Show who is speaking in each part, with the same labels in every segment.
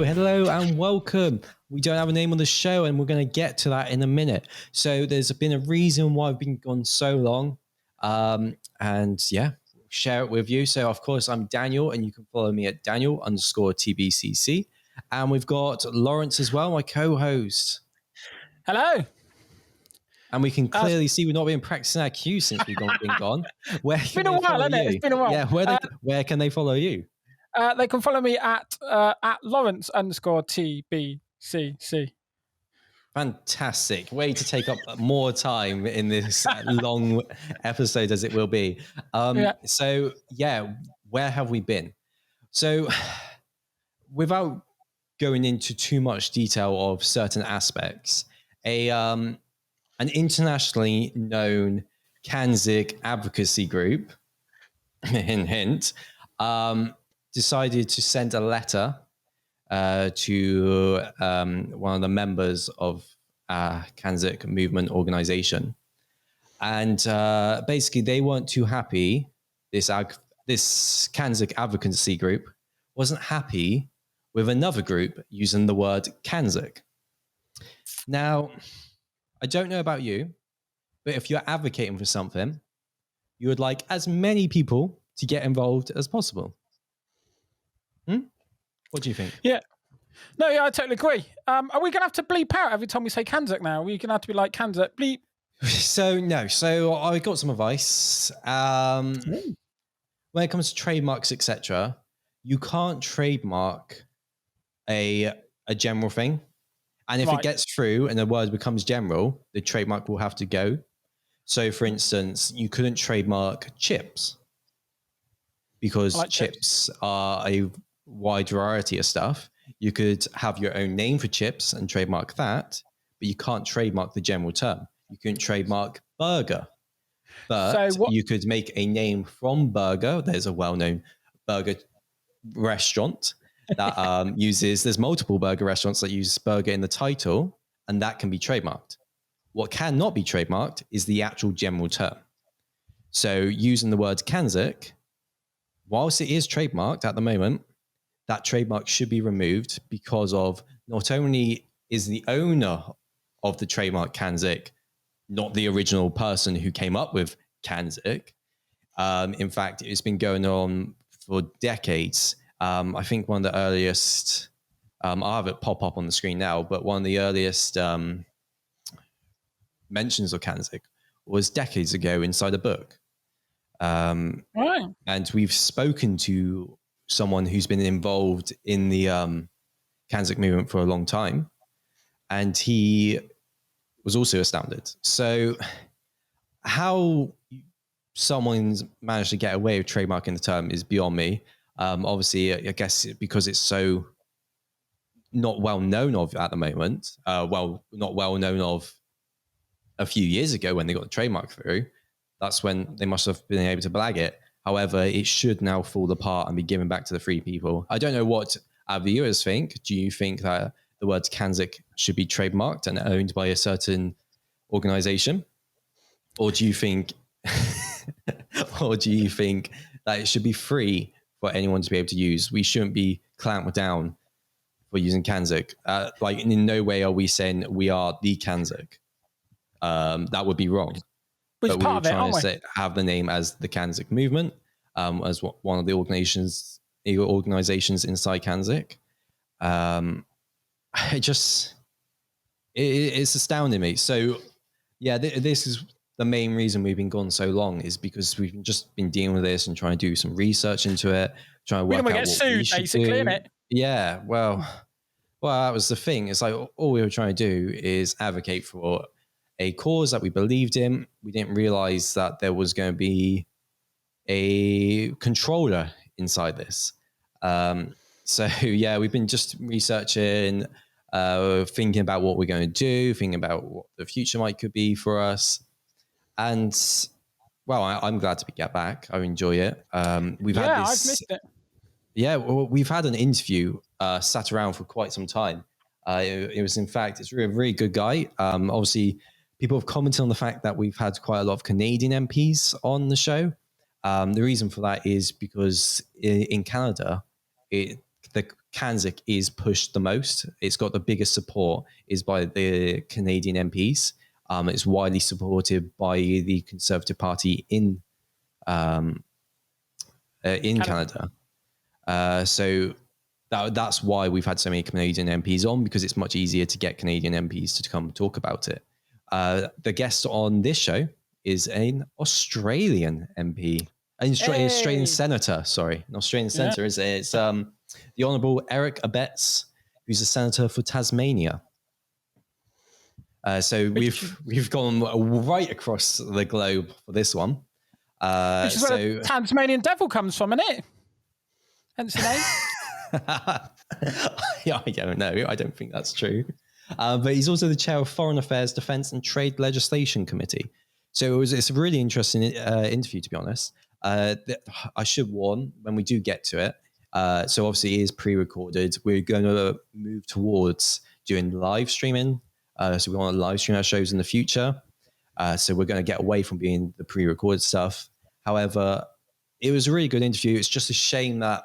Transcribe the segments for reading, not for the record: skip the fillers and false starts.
Speaker 1: Hello, and welcome. We don't have a name on the show, and we're going to get to that in a minute. So there's been a reason why I've been gone so long, and yeah, share it with you. So of course, I'm Daniel, and you can follow me at Daniel_TBCC, and we've got Laurence as well, my co-host.
Speaker 2: Hello.
Speaker 1: And we can clearly see we've not been practicing our cues since we've been gone.
Speaker 2: It's been a while, hasn't it? It's been a while.
Speaker 1: Yeah, where can they follow you?
Speaker 2: They can follow me at Laurence_TBCC.
Speaker 1: Fantastic. Way to take up more time in this long episode as it will be. So, where have we been? So, without going into too much detail of certain aspects, an internationally known CANZUK advocacy group, hint, decided to send a letter to one of the members of CANZUK Movement Organization. And basically, they weren't too happy. This CANZUK advocacy group wasn't happy with another group using the word CANZUK. Now, I don't know about you, but if you're advocating for something, you would like as many people to get involved as possible. What do you think?
Speaker 2: Yeah. No, yeah, I totally agree. Are we going to have to bleep out every time we say CANZUK now? Are we going to have to be like CANZUK bleep?
Speaker 1: So, no. So I got some advice. When it comes to trademarks, etc., you can't trademark a general thing. And if it gets through and the word becomes general, the trademark will have to go. So, for instance, you couldn't trademark chips because chips are a wide variety of stuff. You could have your own name for chips and trademark that, but you can't trademark the general term. You couldn't trademark burger, but you could make a name from burger. There's a well-known burger restaurant that there's multiple burger restaurants that use burger in the title, and that can be trademarked. What cannot be trademarked is the actual general term. So using the word CANZUK, whilst it is trademarked at the moment, that trademark should be removed because of not only is the owner of the trademark CANZUK not the original person who came up with CANZUK. In fact, it's been going on for decades. I think one of the earliest, I'll have it pop up on the screen now, but one of the earliest mentions of CANZUK was decades ago inside a book. And we've spoken to someone who's been involved in the CANZUK movement for a long time, and he was also astounded. So how someone's managed to get away with trademarking the term is beyond me. Obviously, I guess because it's so not well known of at the moment, not well known of a few years ago when they got the trademark through, that's when they must have been able to blag it. However, it should now fall apart and be given back to the free people. I don't know what our viewers think. Do you think that the word CANZUK should be trademarked and owned by a certain organization? Or do you think that it should be free for anyone to be able to use? We shouldn't be clamped down for using CANZUK. Like in no way are we saying we are the CANZUK. That would be wrong. But we were trying to have the name as the CANZUK movement, as one of the organizations inside CANZUK. It's astounding me. So, yeah, this is the main reason we've been gone so long, is because we've just been dealing with this and trying to do some research into it, trying to work out what we should do. Innit? Yeah, well, that was the thing. It's like all we were trying to do is advocate for a cause that we believed in. We didn't realize that there was going to be a controller inside this. So yeah, we've been just researching, thinking about what we're going to do, thinking about what the future could be for us. And well, I'm glad to get back. I enjoy it. I've missed it. Yeah, well, we've had an interview sat around for quite some time. It was, in fact, it's a really good guy. Obviously, people have commented on the fact that we've had quite a lot of Canadian MPs on the show. The reason for that is because in Canada, the CANZUK is pushed the most. It's got the biggest support is by the Canadian MPs. It's widely supported by the Conservative Party in Canada. So that's why we've had so many Canadian MPs on, because it's much easier to get Canadian MPs to come talk about it. The guest on this show is an Australian MP, an Australian senator. Sorry, an Australian senator. Is it? It's the Honourable Eric Abetz, who's a senator for Tasmania. So we've gone right across the globe for this one.
Speaker 2: Which is where the Tasmanian devil comes from, isn't it? Hence the name.
Speaker 1: Yeah, I don't know. I don't think that's true. But he's also the chair of Foreign Affairs, Defence and Trade Legislation Committee. So it's a really interesting interview, to be honest. I should warn when we do get to it. So obviously it is pre-recorded. We're going to move towards doing live streaming. So we want to live stream our shows in the future. So we're going to get away from being the pre-recorded stuff. However, it was a really good interview. It's just a shame that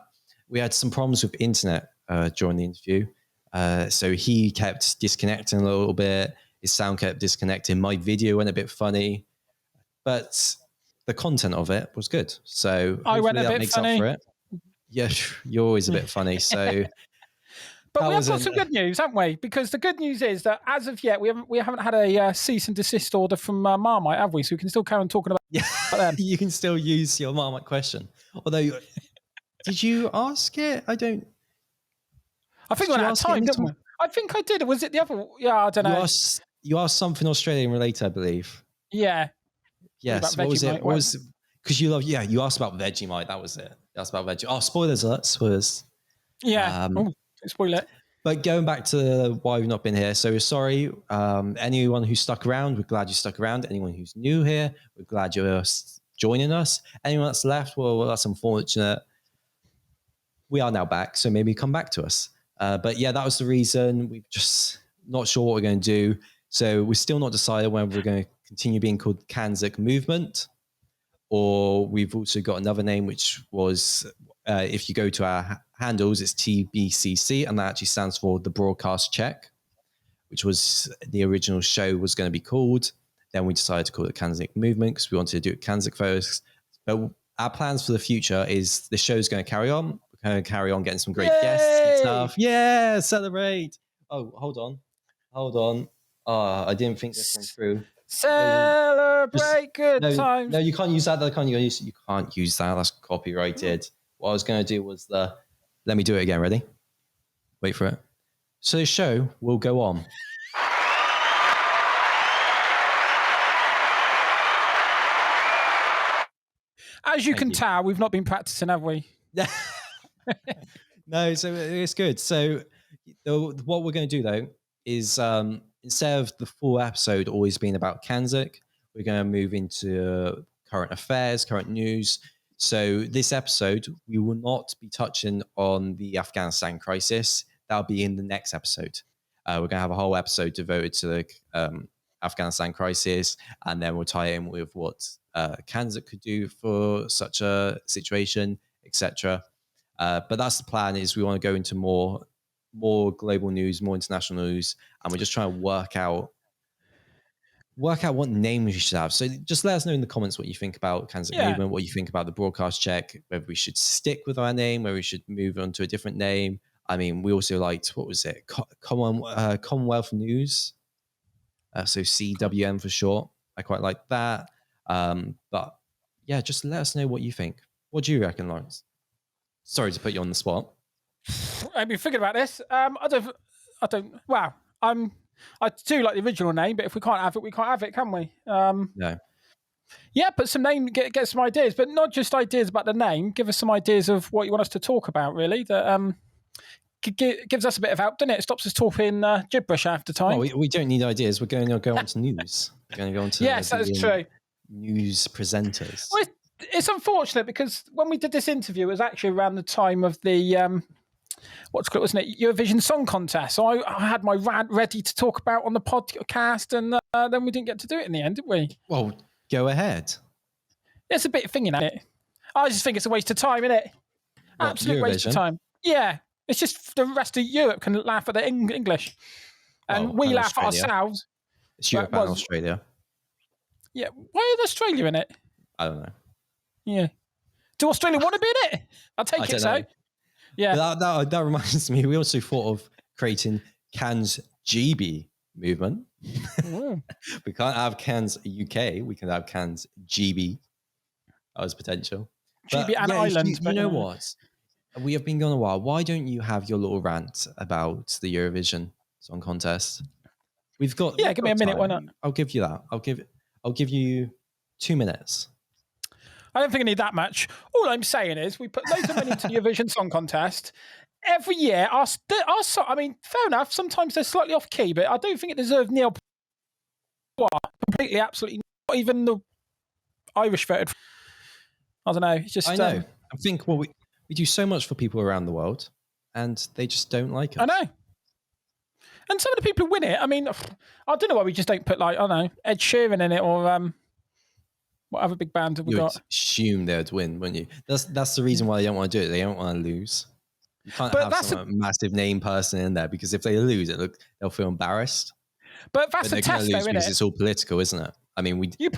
Speaker 1: we had some problems with internet during the interview. So he kept disconnecting a little bit. His sound kept disconnecting. My video went a bit funny. But the content of it was good. So
Speaker 2: I went a
Speaker 1: that
Speaker 2: bit
Speaker 1: makes
Speaker 2: funny.
Speaker 1: up for it. Yeah, you're always a bit funny. So
Speaker 2: but we have got some good news, haven't we? Because the good news is that as of yet, we haven't had a cease and desist order from Marmite, have we? So we can still carry on talking about them.
Speaker 1: You can still use your Marmite question. Although, did you ask it? I think
Speaker 2: we went out of time, didn't we? I think I did. Was it the other? Yeah, I don't know.
Speaker 1: You asked something Australian related, I believe.
Speaker 2: Yeah.
Speaker 1: Yes. What was it? What was? Because you asked about Vegemite. That was it. You asked about Vegemite. Oh, spoilers alert. Spoilers.
Speaker 2: Yeah. Spoil it.
Speaker 1: But going back to why we've not been here, so we're sorry. Anyone who stuck around, we're glad you stuck around. Anyone who's new here, we're glad you're joining us. Anyone that's left, well, that's unfortunate. We are now back, so maybe come back to us. But yeah, that was the reason. We're just not sure what we're going to do. So we're still not decided whether we're going to continue being called CANZUK Movement, or we've also got another name, which was, if you go to our handles, it's TBCC, and that actually stands for the Broadcast Check, which was the original show was going to be called. Then we decided to call it CANZUK Movement because we wanted to do it CANZUK first. But our plans for the future is the show's going to carry on. We're going to carry on getting some great guests and stuff. Yeah, celebrate. Oh, hold on. Oh, I didn't think this one through.
Speaker 2: Celebrate good times.
Speaker 1: No, you can't use that. You can't use that. That's copyrighted. What I was going to do was let me do it again. Ready? Wait for it. So the show will go on.
Speaker 2: As you can tell, we've not been practicing, have we?
Speaker 1: No, so it's good. So what we're going to do, though, is instead of the full episode always being about CANZUK, we're going to move into current affairs, current news. So this episode, we will not be touching on the Afghanistan crisis. That'll be in the next episode. We're going to have a whole episode devoted to the Afghanistan crisis, and then we'll tie in with what CANZUK could do for such a situation, etc. But that's the plan. Is we want to go into more global news, more international news, and we're just trying to work out what name we should have. So just let us know in the comments what you think about CANZUK Movement, what you think about the Broadcast Check, whether we should stick with our name, whether we should move on to a different name. I mean, we also liked, what was it? Commonwealth News. So CWN for short. I quite like that. But yeah, just let us know what you think. What do you reckon, Laurence? Sorry to put you on the spot.
Speaker 2: I've been thinking about this. I don't. Wow. I do like the original name, but if we can't have it, we can't have it, can we?
Speaker 1: No.
Speaker 2: Yeah, but some name, get some ideas, but not just ideas about the name. Give us some ideas of what you want us to talk about, really. That gives us a bit of help, doesn't it? It stops us talking gibberish after time.
Speaker 1: Well, we don't need ideas. We're going to go on to news. We're going to go on to
Speaker 2: yes, that's true.
Speaker 1: News presenters.
Speaker 2: Well, it's unfortunate because when we did this interview, it was actually around the time of the what's it called, wasn't it? Eurovision Song Contest. So I had my rant ready to talk about on the podcast, and then we didn't get to do it in the end, did we?
Speaker 1: Well, go ahead.
Speaker 2: It's a bit thinking at it. I just think it's a waste of time, isn't it? Absolute waste of time. Yeah. It's just the rest of Europe can laugh at the English. And we laugh at ourselves.
Speaker 1: It's Europe and Australia.
Speaker 2: Yeah. Why is Australia in it?
Speaker 1: I don't know.
Speaker 2: Yeah. Do Australia want to be in it? I'll take it so. Yeah.
Speaker 1: That reminds me, we also thought of creating CANZUK Movement. We can't have CANZ UK. We can have CANZ GB as potential.
Speaker 2: GB and Ireland.
Speaker 1: You know what? We have been going a while. Why don't you have your little rant about the Eurovision Song Contest? We've got
Speaker 2: give me a minute. Why not?
Speaker 1: I'll give you that. I'll give you 2 minutes.
Speaker 2: I don't think I need that much. All I'm saying is we put loads of money into the Eurovision Song Contest. Every year, I mean, fair enough, sometimes they're slightly off key, but I don't think it deserves Neil completely, absolutely not even the Irish voted. I don't know. It's just,
Speaker 1: I know. I think we do so much for people around the world, and they just don't like us.
Speaker 2: I know. And some of the people who win it, I mean, I don't know why we just don't put, like, I don't know, Ed Sheeran in it, or what other big band have we got?
Speaker 1: Assume they'd win, wouldn't you? That's the reason why they don't want to do it. They don't want to lose. You can't have some massive name person in there, because if they lose, they'll feel embarrassed.
Speaker 2: But that's the test, though, isn't it?
Speaker 1: It's all political, isn't it? I mean, we did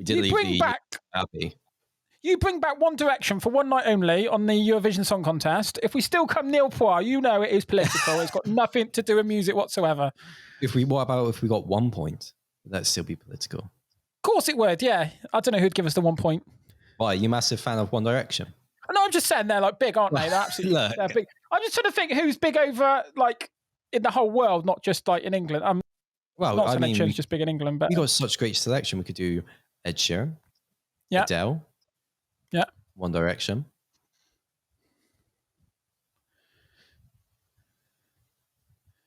Speaker 1: leave the happy.
Speaker 2: You bring back One Direction for one night only on the Eurovision Song Contest. If we still come nil pois, you know it is political. It's got nothing to do with music whatsoever.
Speaker 1: What about if we got 1 point? Would that still be political?
Speaker 2: Of course it would, yeah. I don't know who'd give us the 1 point.
Speaker 1: Why? Are you a massive fan of One Direction?
Speaker 2: No, I'm just saying they're like big, aren't they? They're absolutely they're big. I'm just trying to think who's big over, like, in the whole world, not just like in England.
Speaker 1: I mean,
Speaker 2: just big in England, but
Speaker 1: we got such great selection. We could do Ed Sheeran, Adele, One Direction.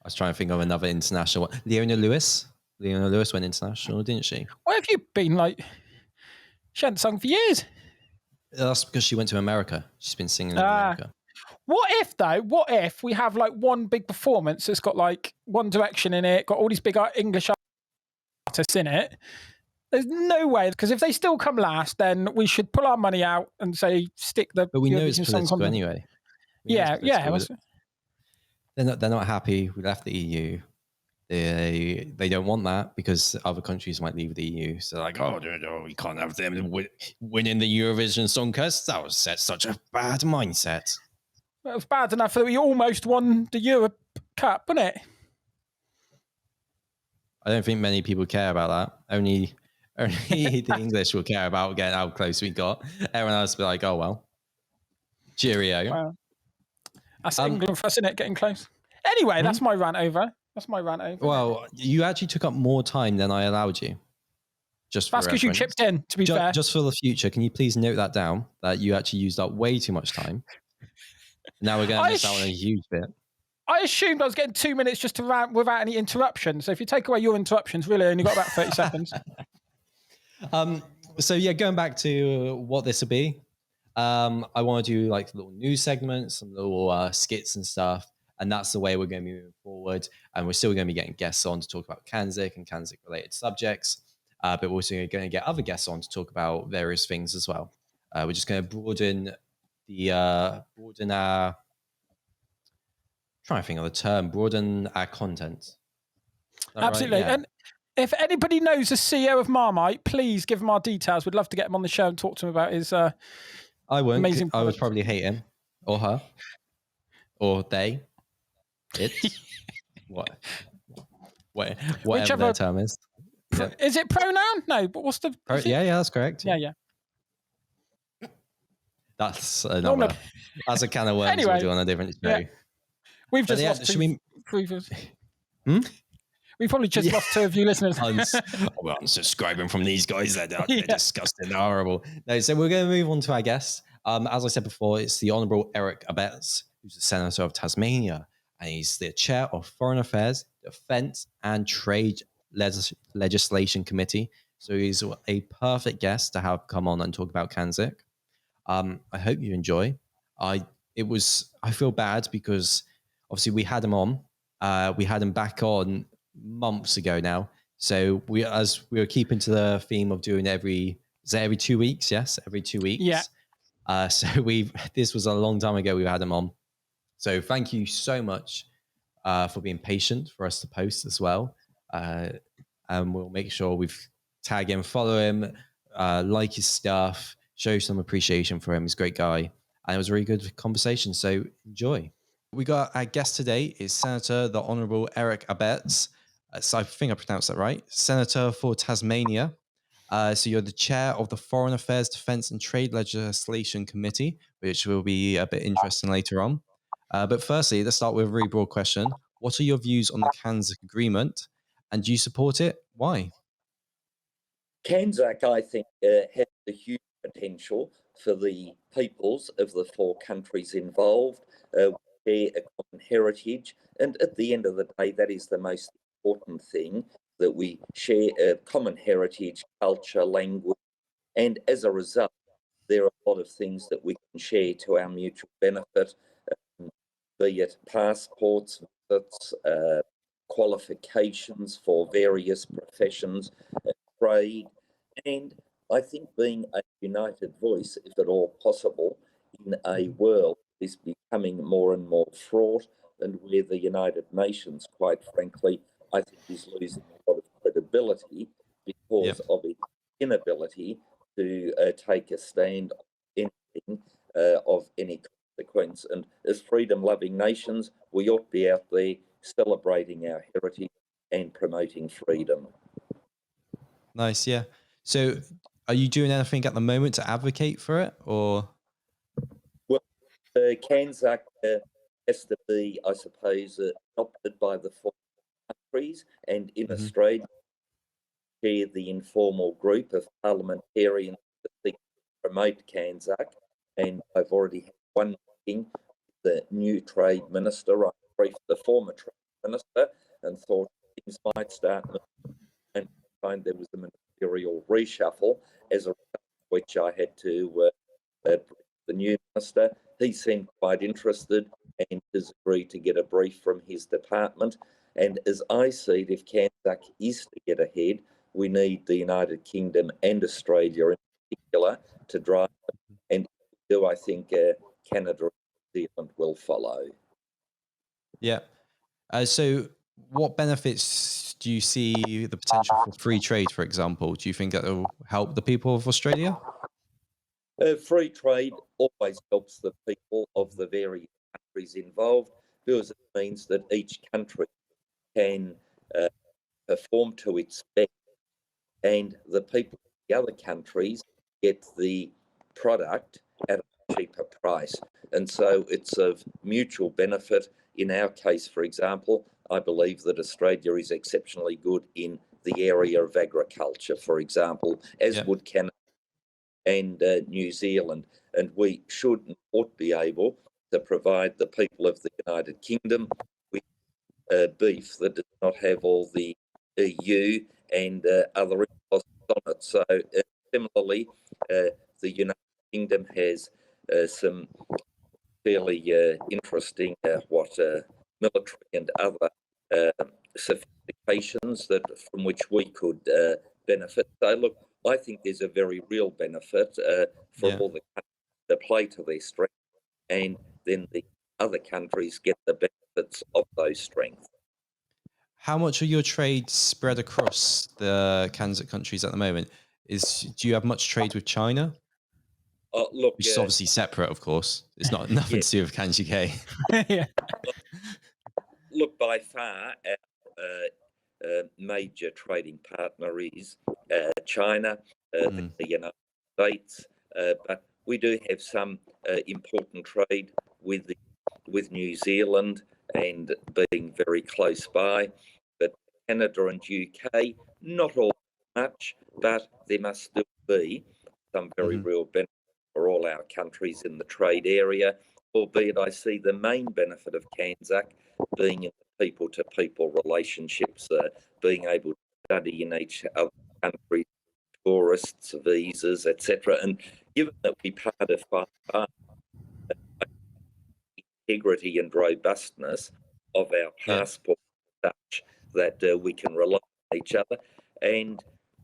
Speaker 1: I was trying to think of another international one. Leona Lewis went international, didn't she?
Speaker 2: Where have you been? Like, she hadn't sung for years.
Speaker 1: That's because she went to America. She's been singing in America.
Speaker 2: What if we have like one big performance that's got like One Direction in it, got all these big English artists in it? There's no way, because if they still come last, then we should pull our money out and say stick the.
Speaker 1: But we know it's political anyway.
Speaker 2: Yeah.
Speaker 1: They're not happy. We left the EU. They don't want that because other countries might leave the EU. So like, no, we can't have them winning the Eurovision Song Contest. That was such a bad mindset.
Speaker 2: Well, it was bad enough that we almost won the Europe Cup, wasn't it?
Speaker 1: I don't think many people care about that. Only the English will care about getting how close we got. Everyone else will be like, oh, well. Cheerio.
Speaker 2: Wow. That's England for us, isn't it? Getting close. Anyway, that's my rant over. Well,
Speaker 1: you actually took up more time than I allowed you. That's
Speaker 2: because you chipped in, to be fair.
Speaker 1: Just for the future, can you please note that down, that you actually used up way too much time? Now we're going to miss out on a huge bit.
Speaker 2: I assumed I was getting 2 minutes just to rant without any interruptions. So if you take away your interruptions, really only got about 30 seconds.
Speaker 1: So yeah, going back to what this will be, I want to do like little news segments, some little skits and stuff. And that's the way we're going to be moving forward. And we're still going to be getting guests on to talk about CANZUK and CANZUK related subjects. But we're also going to get other guests on to talk about various things as well. We're just going to broaden our, trying to think of the term, broaden our content.
Speaker 2: Absolutely. Right? Yeah. And if anybody knows the CEO of Marmite, please give him our details. We'd love to get him on the show and talk to him about his
Speaker 1: I wouldn't.
Speaker 2: Amazing
Speaker 1: I would probably hate him or her or they. It's whatever their term is.
Speaker 2: Yeah. Is it pronoun? No, but what's the...
Speaker 1: Yeah, that's correct.
Speaker 2: Yeah.
Speaker 1: That's another... That's a can of worms anyway, we'll do on a different show. Yeah.
Speaker 2: We've just lost We've probably just lost 2 of you listeners.
Speaker 1: Unsubscribing from these guys. They're disgusting. They're horrible. No, so we're going to move on to our guest. As I said before, it's the Honourable Eric Abetz, who's the Senator of Tasmania. And he's the chair of Foreign Affairs, Defence and Trade Legislation Committee. So he's a perfect guest to have come on and talk about CANZUK. I hope you enjoy. I feel bad because obviously we had him on. We had him back on months ago now. So we were keeping to the theme of doing every 2 weeks. Yes, every 2 weeks.
Speaker 2: Yeah.
Speaker 1: So this was a long time ago we had him on. So thank you so much for being patient for us to post as well. And we'll make sure we tag him, follow him, like his stuff, show some appreciation for him. He's a great guy. And it was a really good conversation. So enjoy. We got our guest today is Senator the Honourable Eric Abetz. So I think I pronounced that right. Senator for Tasmania. So you're the chair of the Foreign Affairs, Defence and Trade Legislation Committee, which will be a bit interesting later on. But firstly, let's start with a very broad question. What are your views on the CANZUK agreement? And do you support it? Why?
Speaker 3: CANZUK, I think, has a huge potential for the peoples of the 4 countries involved. We share a common heritage, and at the end of the day, that is the most important thing, that we share a common heritage, culture, language, and as a result, there are a lot of things that we can share to our mutual benefit, be it passports, visits, qualifications for various professions, trade, and I think being a united voice, if at all possible, in a world that is becoming more and more fraught, and where the United Nations, quite frankly, I think is losing a lot of credibility because of its inability to take a stand on anything of any consequence. And as freedom-loving nations, we ought to be out there celebrating our heritage and promoting freedom.
Speaker 1: Nice, yeah. So are you doing anything at the moment to advocate for it, or?
Speaker 3: Well, CANZUK has to be, I suppose, adopted by the 4 countries, and in Australia, share the informal group of parliamentarians that seek to promote CANZUK, and I've already had one meeting with the new Trade Minister. I briefed the former Trade Minister and thought things might start moving, and find there was a ministerial reshuffle, as a result of which I had to brief the new minister. He seemed quite interested and has agreed to get a brief from his department. And as I see it, if CANZUK is to get ahead, we need the United Kingdom and Australia in particular to drive it. And do I think Canada and New Zealand will follow?
Speaker 1: Yeah. So what benefits do you see the potential for free trade, for example? Do you think that will help the people of Australia?
Speaker 3: Free trade always helps the people of the various countries involved, because it means that each country can perform to its best, and the people of the other countries get the product at a cheaper price. And so it's of mutual benefit. In our case, for example, I believe that Australia is exceptionally good in the area of agriculture, for example, as would Canada and New Zealand. And we should and ought be able to provide the people of the United Kingdom with beef that does not have all the EU and other imposts on it. So similarly, the United Kingdom has some fairly interesting military and other sophistications from which we could benefit. So look, I think there's a very real benefit for all the countries to play to their strength, and then the other countries get the benefits of those strengths.
Speaker 1: How much of your trade spread across the CANZUK countries at the moment? Do you have much trade with China?
Speaker 3: Look,
Speaker 1: which is obviously separate, of course. It's nothing to do with CANZUK.
Speaker 2: Yeah.
Speaker 3: Look, by far, our major trading partner is China, the United States, but we do have some important trade with New Zealand, and being very close by. But Canada and UK, not all much, but there must still be some very real benefit for all our countries in the trade area, albeit I see the main benefit of CANZUK being in the people-to-people relationships, being able to study in each other country, tourists, visas, etc. And given that we part of integrity and robustness of our passport such that we can rely on each other. And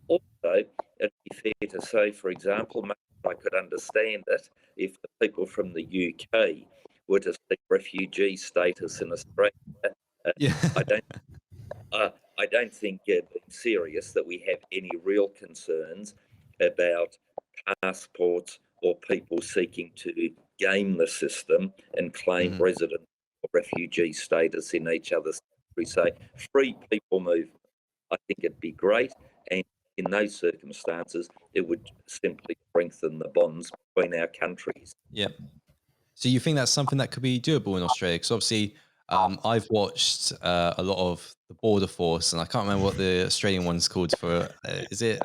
Speaker 3: also, it'd be fair to say, for example, I could understand it if the people from the UK were to seek refugee status in Australia. I don't think, being serious, that we have any real concerns about passports or people seeking to game the system and claim resident or refugee status in each other's country. So free people movement, I think it'd be great. And in those circumstances, it would simply strengthen the bonds between our countries.
Speaker 1: Yeah. So you think that's something that could be doable in Australia? Because obviously, I've watched a lot of the Border Force, and I can't remember what the Australian one's called for. Is it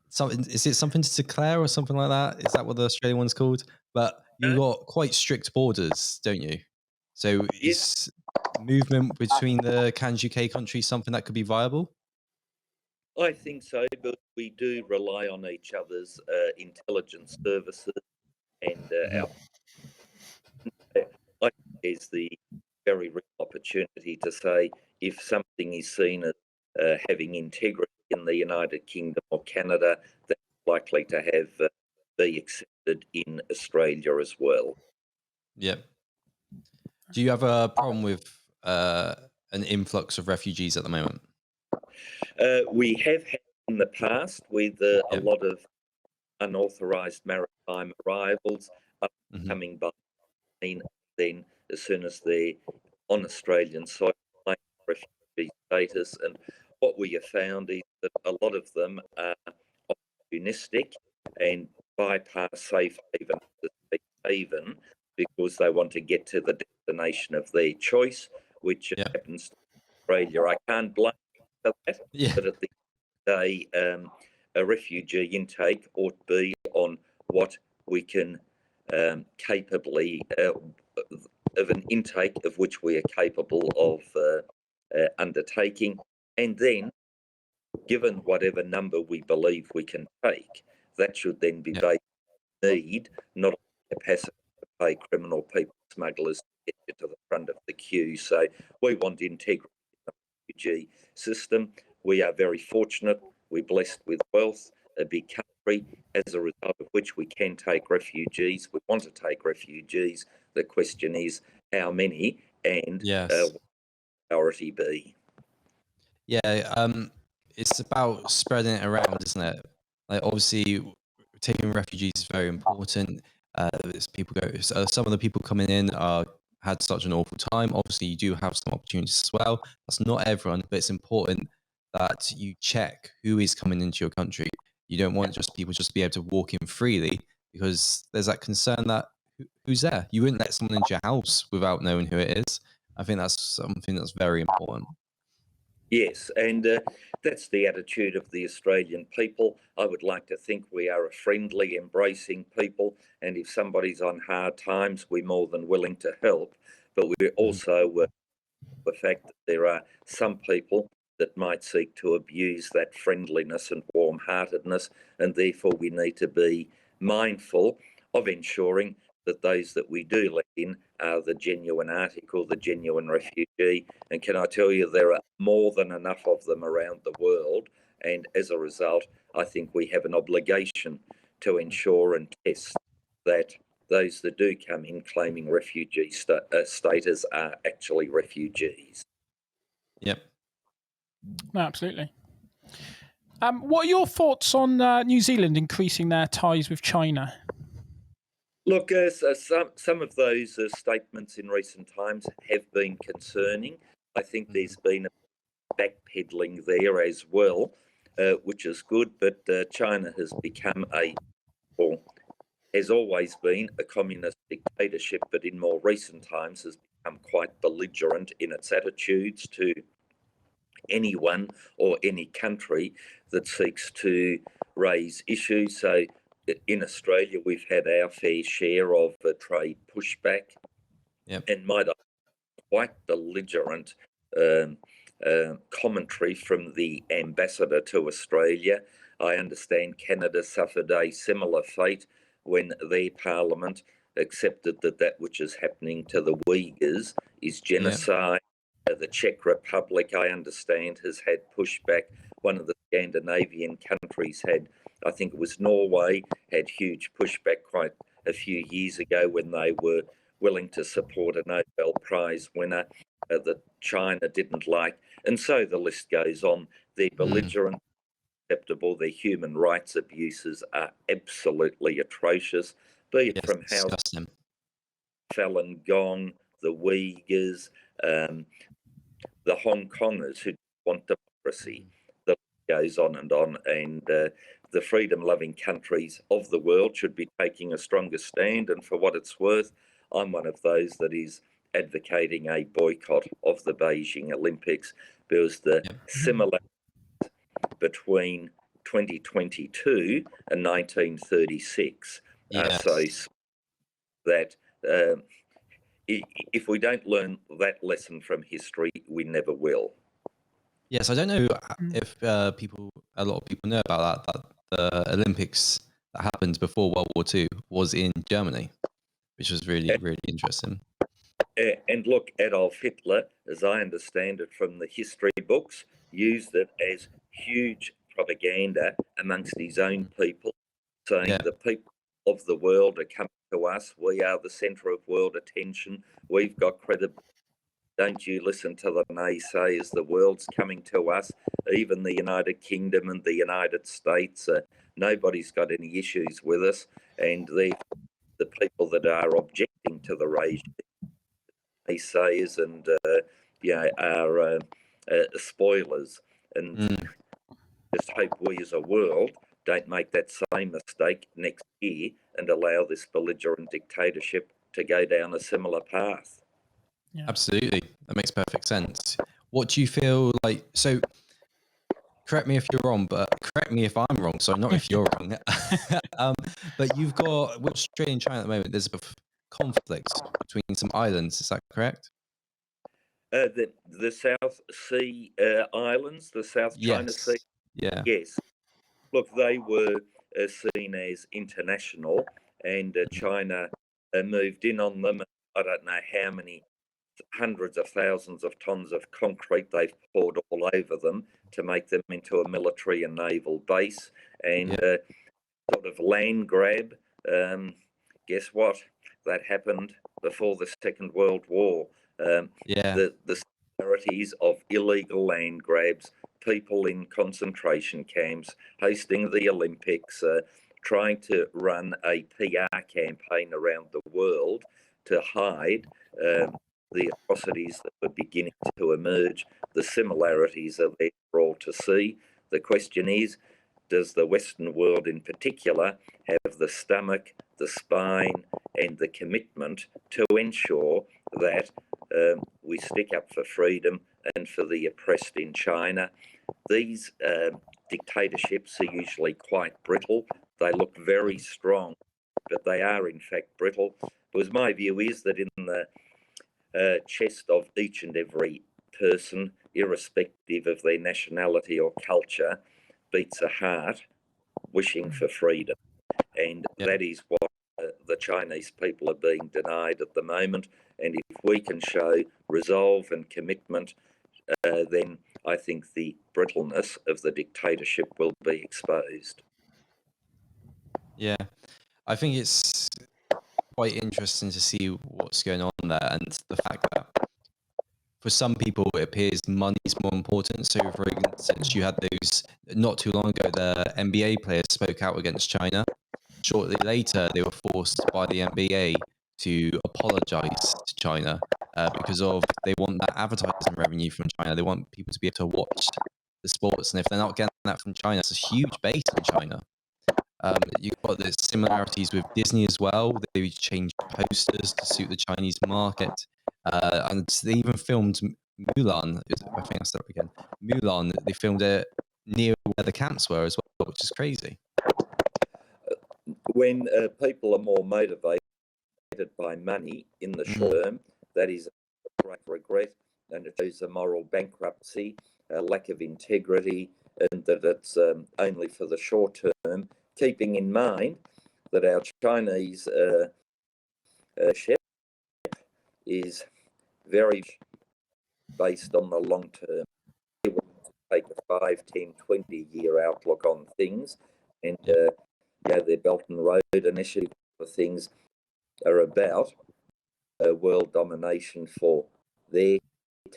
Speaker 1: something? Is it something to declare or something like that? Is that what the Australian one's called? But you've got quite strict borders, don't you? So is movement between the CANZUK countries something that could be viable?
Speaker 3: I think so, but we do rely on each other's intelligence services, and I think there's the very real opportunity to say if something is seen as having integrity in the United Kingdom or Canada, that's likely to have be accepted in Australia as well.
Speaker 1: Yeah. Do you have a problem with an influx of refugees at the moment?
Speaker 3: We have had in the past with a lot of unauthorised maritime arrivals coming by plane. Then, as soon as they're on Australian soil, refugee status, and what we have found is that a lot of them are opportunistic and bypass safe haven because they want to get to the destination of their choice, which happens to Australia. I can't blame them for that, but at the end of the day, a refugee intake ought to be on what we can capably of an intake of which we are capable of undertaking, and then given whatever number we believe we can take, that should then be based on need, not on capacity to pay criminal people smugglers to get you to the front of the queue. So we want integrity in the refugee system. We are very fortunate. We're blessed with wealth, a big country, as a result of which we can take refugees. We want to take refugees. The question is how many and what priority be.
Speaker 1: It's about spreading it around, isn't it? Like, obviously, taking refugees is very important. Some of the people coming in had such an awful time. Obviously, you do have some opportunities as well. That's not everyone, but it's important that you check who is coming into your country. You don't want people just to be able to walk in freely, because there's that concern that who's there. You wouldn't let someone into your house without knowing who it is. I think that's something that's very important.
Speaker 3: Yes, and that's the attitude of the Australian people. I would like to think we are a friendly, embracing people, and if somebody's on hard times, we're more than willing to help. But we're also the fact that there are some people that might seek to abuse that friendliness and warm-heartedness, and therefore we need to be mindful of ensuring that those that we do let in are the genuine article, the genuine refugee. And can I tell you, there are more than enough of them around the world. And as a result, I think we have an obligation to ensure and test that those that do come in claiming refugee status are actually refugees.
Speaker 1: Yep.
Speaker 2: No, absolutely. What are your thoughts on New Zealand increasing their ties with China?
Speaker 3: Look, some of those statements in recent times have been concerning. I think there's been a backpedaling there as well, which is good. But China has become has always been a communist dictatorship, but in more recent times has become quite belligerent in its attitudes to anyone or any country that seeks to raise issues. So in Australia, we've had our fair share of trade pushback, and might I quite belligerent commentary from the ambassador to Australia I understand Canada suffered a similar fate when their parliament accepted that which is happening to the Uyghurs is genocide. The Czech Republic, I understand, has had pushback. One of the Scandinavian countries had, I think it was Norway, had huge pushback quite a few years ago when they were willing to support a Nobel Prize winner that China didn't like. And so the list goes on. They're belligerent, acceptable. Their human rights abuses are absolutely atrocious, be it from Falun Gong, the Uyghurs, the Hong Kongers who want democracy. The list goes on. And the freedom-loving countries of the world should be taking a stronger stand. And for what it's worth, I'm one of those that is advocating a boycott of the Beijing Olympics, because the similarities between 2022 and 1936 are so that if we don't learn that lesson from history, we never will.
Speaker 1: Yes, I don't know if a lot of people know about that the Olympics that happened before World War II was in Germany, which was really, really interesting.
Speaker 3: And look, Adolf Hitler, as I understand it from the history books, used it as huge propaganda amongst his own people, saying the people of the world are coming to us. We are the centre of world attention. We've got credibility. Don't you listen to the naysayers. The world's coming to us. Even the United Kingdom and the United States, nobody's got any issues with us. And the people that are objecting to the regime, naysayers and are spoilers. And just hope we as a world don't make that same mistake next year and allow this belligerent dictatorship to go down a similar path.
Speaker 1: Yeah. Absolutely. That makes perfect sense. What do you feel like? So, correct me if you're wrong, but correct me if I'm wrong. So, not if you're wrong. But you've got, with Australia and China at the moment, there's a conflict between some islands. Is that correct?
Speaker 3: The South Sea Islands, the South China Sea.
Speaker 1: Yeah.
Speaker 3: Yes. Look, they were seen as international, and China moved in on them. I don't know how many hundreds of thousands of tons of concrete they've poured all over them to make them into a military and naval base, and sort of land grab. Guess what? That happened before the Second World War. The similarities of illegal land grabs, people in concentration camps, hosting the Olympics, trying to run a PR campaign around the world to hide the atrocities that were beginning to emerge. The similarities are there for all to see. The question is, does the Western world in particular have the stomach, the spine, and the commitment to ensure that we stick up for freedom and for the oppressed in China? These dictatorships are usually quite brittle. They look very strong, but they are in fact brittle. Because my view is that in the chest of each and every person, irrespective of their nationality or culture, beats a heart wishing for freedom. And that is what the Chinese people are being denied at the moment. And if we can show resolve and commitment, then I think the brittleness of the dictatorship will be exposed.
Speaker 1: Yeah, I think it's quite interesting to see what's going on there, and the fact that for some people it appears money's more important. So, for instance, you had those not too long ago, the NBA players spoke out against China. Shortly later, they were forced by the NBA to apologize to China because of they want that advertising revenue from China. They want people to be able to watch the sports, and if they're not getting that from China, it's a huge base in China. You've got the similarities with Disney as well. They changed posters to suit the Chinese market. And they even filmed Mulan. I think I said it again. Mulan, they filmed it near where the camps were as well, which is crazy.
Speaker 3: When people are more motivated by money in the short term, that is a great regret, and it shows a moral bankruptcy, a lack of integrity, and that it's only for the short term, keeping in mind that our Chinese chef is very based on the long term. They want to take a 5, 10, 20-year outlook on things, and their Belt and Road initiative for things are about world domination for their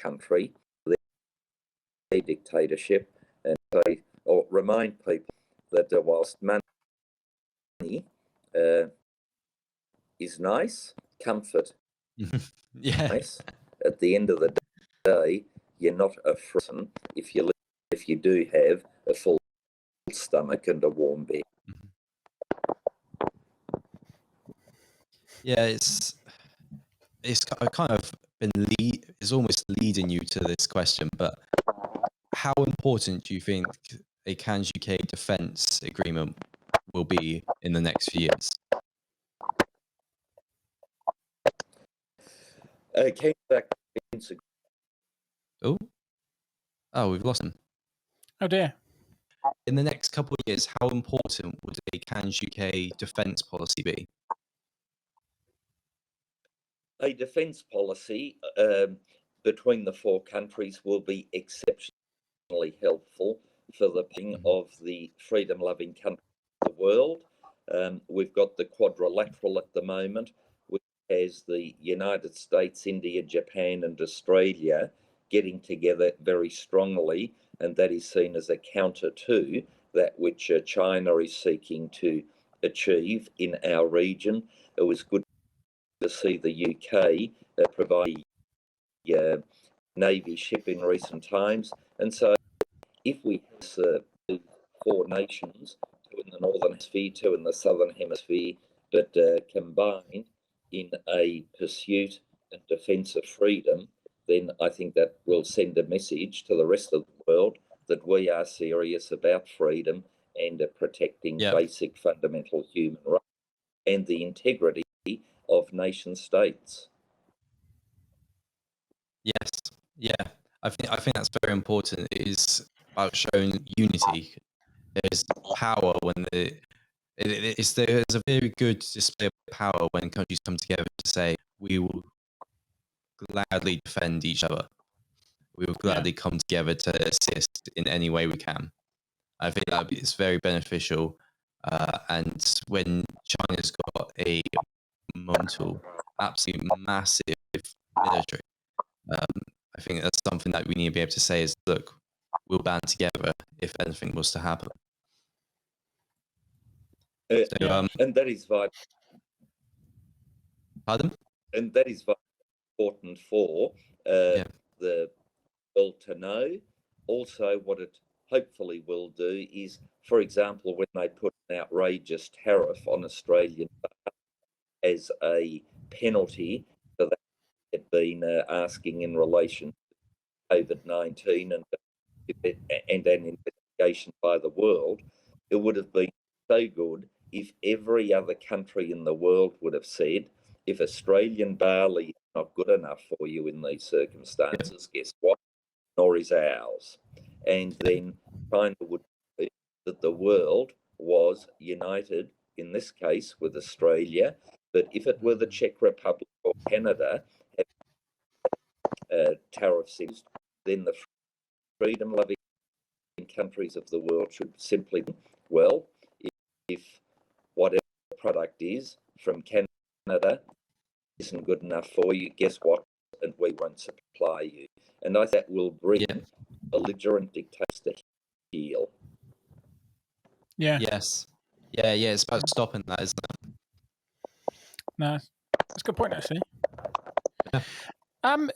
Speaker 3: country, their dictatorship. And so I'll remind people that whilst money is nice, comfort nice, at the end of the day, you're not a person if you do have a full stomach and a warm bed.
Speaker 1: Yeah, it's kind of been it's almost leading you to this question, but how important do you think a CANZUK defence agreement will be in the next few years?
Speaker 3: Kansak.
Speaker 1: Oh, we've lost him.
Speaker 2: Oh dear.
Speaker 1: In the next couple of years, how important would a CANZUK defence policy be?
Speaker 3: A defence policy between the four countries will be exceptionally helpful for the ping of the freedom-loving countries of the world. We've got the quadrilateral at the moment, which has the United States, India, Japan, and Australia getting together very strongly, and that is seen as a counter to that which China is seeking to achieve in our region. It was good to see the UK provide Navy ship in recent times. And so if we have 4 nations, 2 in the Northern Hemisphere, 2 in the Southern Hemisphere, but combined in a pursuit and defence of freedom, then I think that will send a message to the rest of the world that we are serious about freedom and protecting basic fundamental human rights and the integrity of nation states.
Speaker 1: Yes, yeah, I think that's very important. It is about showing unity. There's power when there's a very good display of power when countries come together to say we will gladly defend each other. We will gladly come together to assist in any way we can. I think that it's very beneficial. And when China's got a absolutely massive military, I think that's something that we need to be able to say is, look, we'll band together if anything was to happen.
Speaker 3: And that is vital.
Speaker 1: Pardon?
Speaker 3: And that is important for the world to know. Also, what it hopefully will do is, for example, when they put an outrageous tariff on Australian as a penalty for that had been asking in relation to COVID-19 and an investigation by the world, it would have been so good if every other country in the world would have said, if Australian barley is not good enough for you in these circumstances, guess what? Nor is ours. And then China would see that the world was united, in this case with Australia, but if it were the Czech Republic or Canada tariffs, then the freedom-loving countries of the world should simply, well, if whatever the product is from Canada isn't good enough for you, guess what? And we won't supply you. And I think that will bring belligerent dictators to heel.
Speaker 2: Yeah.
Speaker 1: Yes. Yeah, it's about stopping that, isn't it?
Speaker 2: No, that's a good point, actually.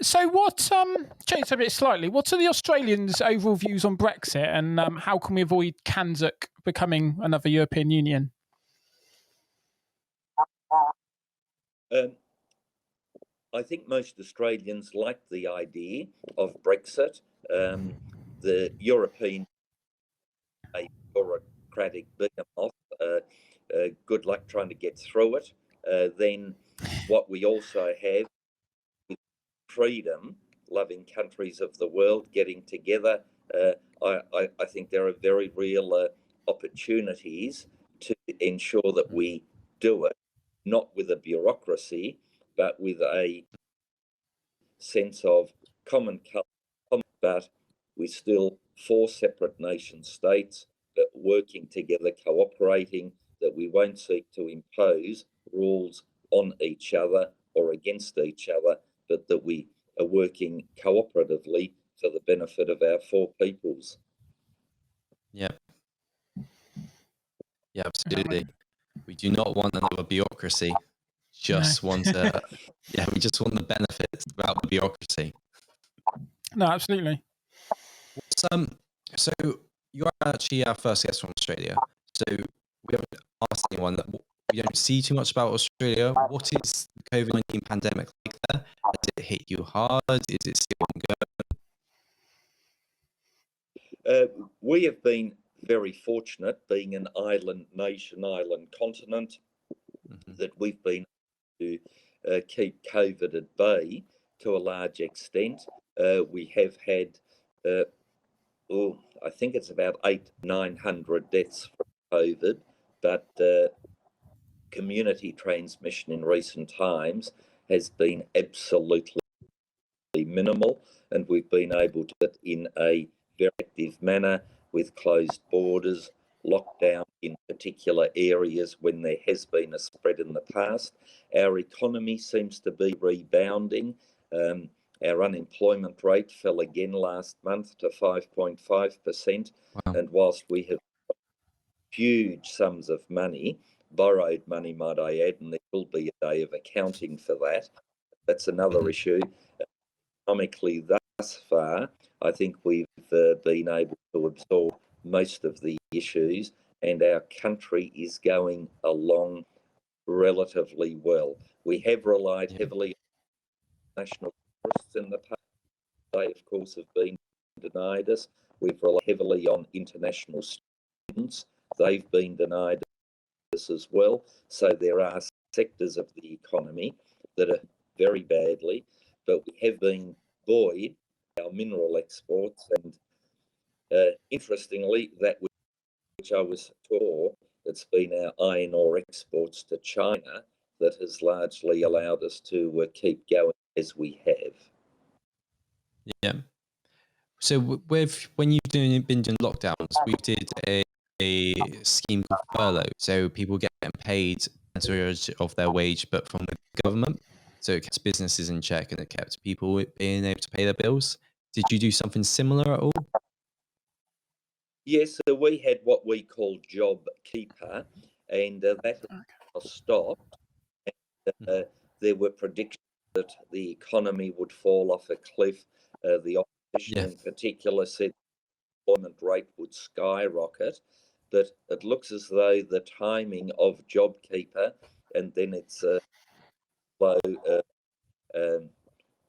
Speaker 2: So what, change a bit slightly, what are the Australians' overall views on Brexit, and how can we avoid CANZUK becoming another European Union?
Speaker 3: I think most Australians like the idea of Brexit. The European bureaucratic behemoth, good luck trying to get through it. Then what we also have is freedom-loving countries of the world getting together I think there are very real opportunities to ensure that we do it, not with a bureaucracy, but with a sense of common culture, but we're still 4 separate nation states, but working together, cooperating, that we won't seek to impose rules on each other or against each other, but that we are working cooperatively for the benefit of our 4 peoples.
Speaker 1: Yeah. Yeah, absolutely. We do not want another bureaucracy. Just want we just want the benefits without the bureaucracy.
Speaker 2: No, absolutely.
Speaker 1: So you're actually our first guest from Australia. So we haven't asked anyone that we don't see too much about Australia. What is the COVID-19 pandemic like there? Has it hit you hard? Is it still ongoing?
Speaker 3: We have been very fortunate, being an island nation, island continent, that we've been able to keep COVID at bay to a large extent. We have had, I think it's about 800-900 deaths from COVID, but community transmission in recent times has been absolutely minimal, and we've been able to do it in a very active manner with closed borders, lockdown in particular areas when there has been a spread in the past. Our economy seems to be rebounding. Our unemployment rate fell again last month to 5.5%.
Speaker 1: Wow.
Speaker 3: And whilst we have huge sums of money, borrowed money, might I add, and there will be a day of accounting for that, that's another issue. Economically, thus far, I think we've been able to absorb most of the issues, and our country is going along relatively well. We have relied heavily on national tourists in the past. They, of course, have been denied us. We've relied heavily on international students. They've been denied us as well. So there are sectors of the economy that are very badly, but we have been buoyed by our mineral exports, and interestingly, that which I was taught, it's been our iron ore exports to China that has largely allowed us to keep going as we have.
Speaker 1: Yeah. So when you've been doing lockdowns, we did a scheme called furlough. So people getting paid a percentage of their wage, but from the government. So it kept businesses in check and it kept people being able to pay their bills. Did you do something similar at all?
Speaker 3: Yes, so we had what we call Job Keeper, and that has stopped. And, there were predictions that the economy would fall off a cliff. The opposition in particular said the employment rate would skyrocket, but it looks as though the timing of JobKeeper and then its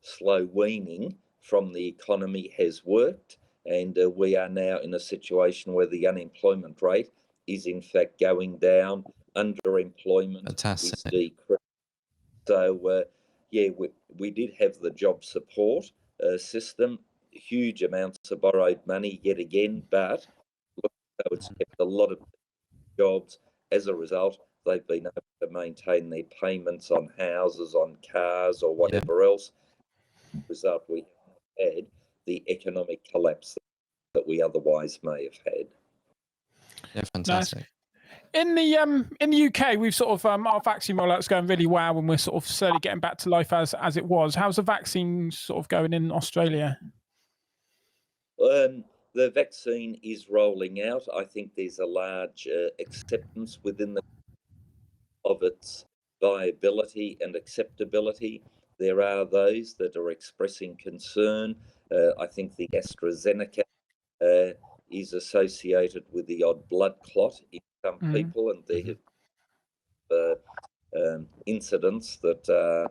Speaker 3: slow weaning from the economy has worked, and we are now in a situation where the unemployment rate is in fact going down, underemployment is decreasing. So we did have the job support system, huge amounts of borrowed money yet again, but look, so it's kept a lot of jobs. As a result, they've been able to maintain their payments on houses, on cars, or whatever else. As a result, we haven't had the economic collapse that we otherwise may have had.
Speaker 1: Yeah, fantastic.
Speaker 2: Nice. In the UK, we've sort of our vaccine rollout's going really well, and we're sort of slowly getting back to life as it was. How's the vaccine sort of going in Australia?
Speaker 3: The vaccine is rolling out. I think there's a large acceptance within of its viability and acceptability. There are those that are expressing concern. I think the AstraZeneca is associated with the odd blood clot in some people, and there have incidents that are,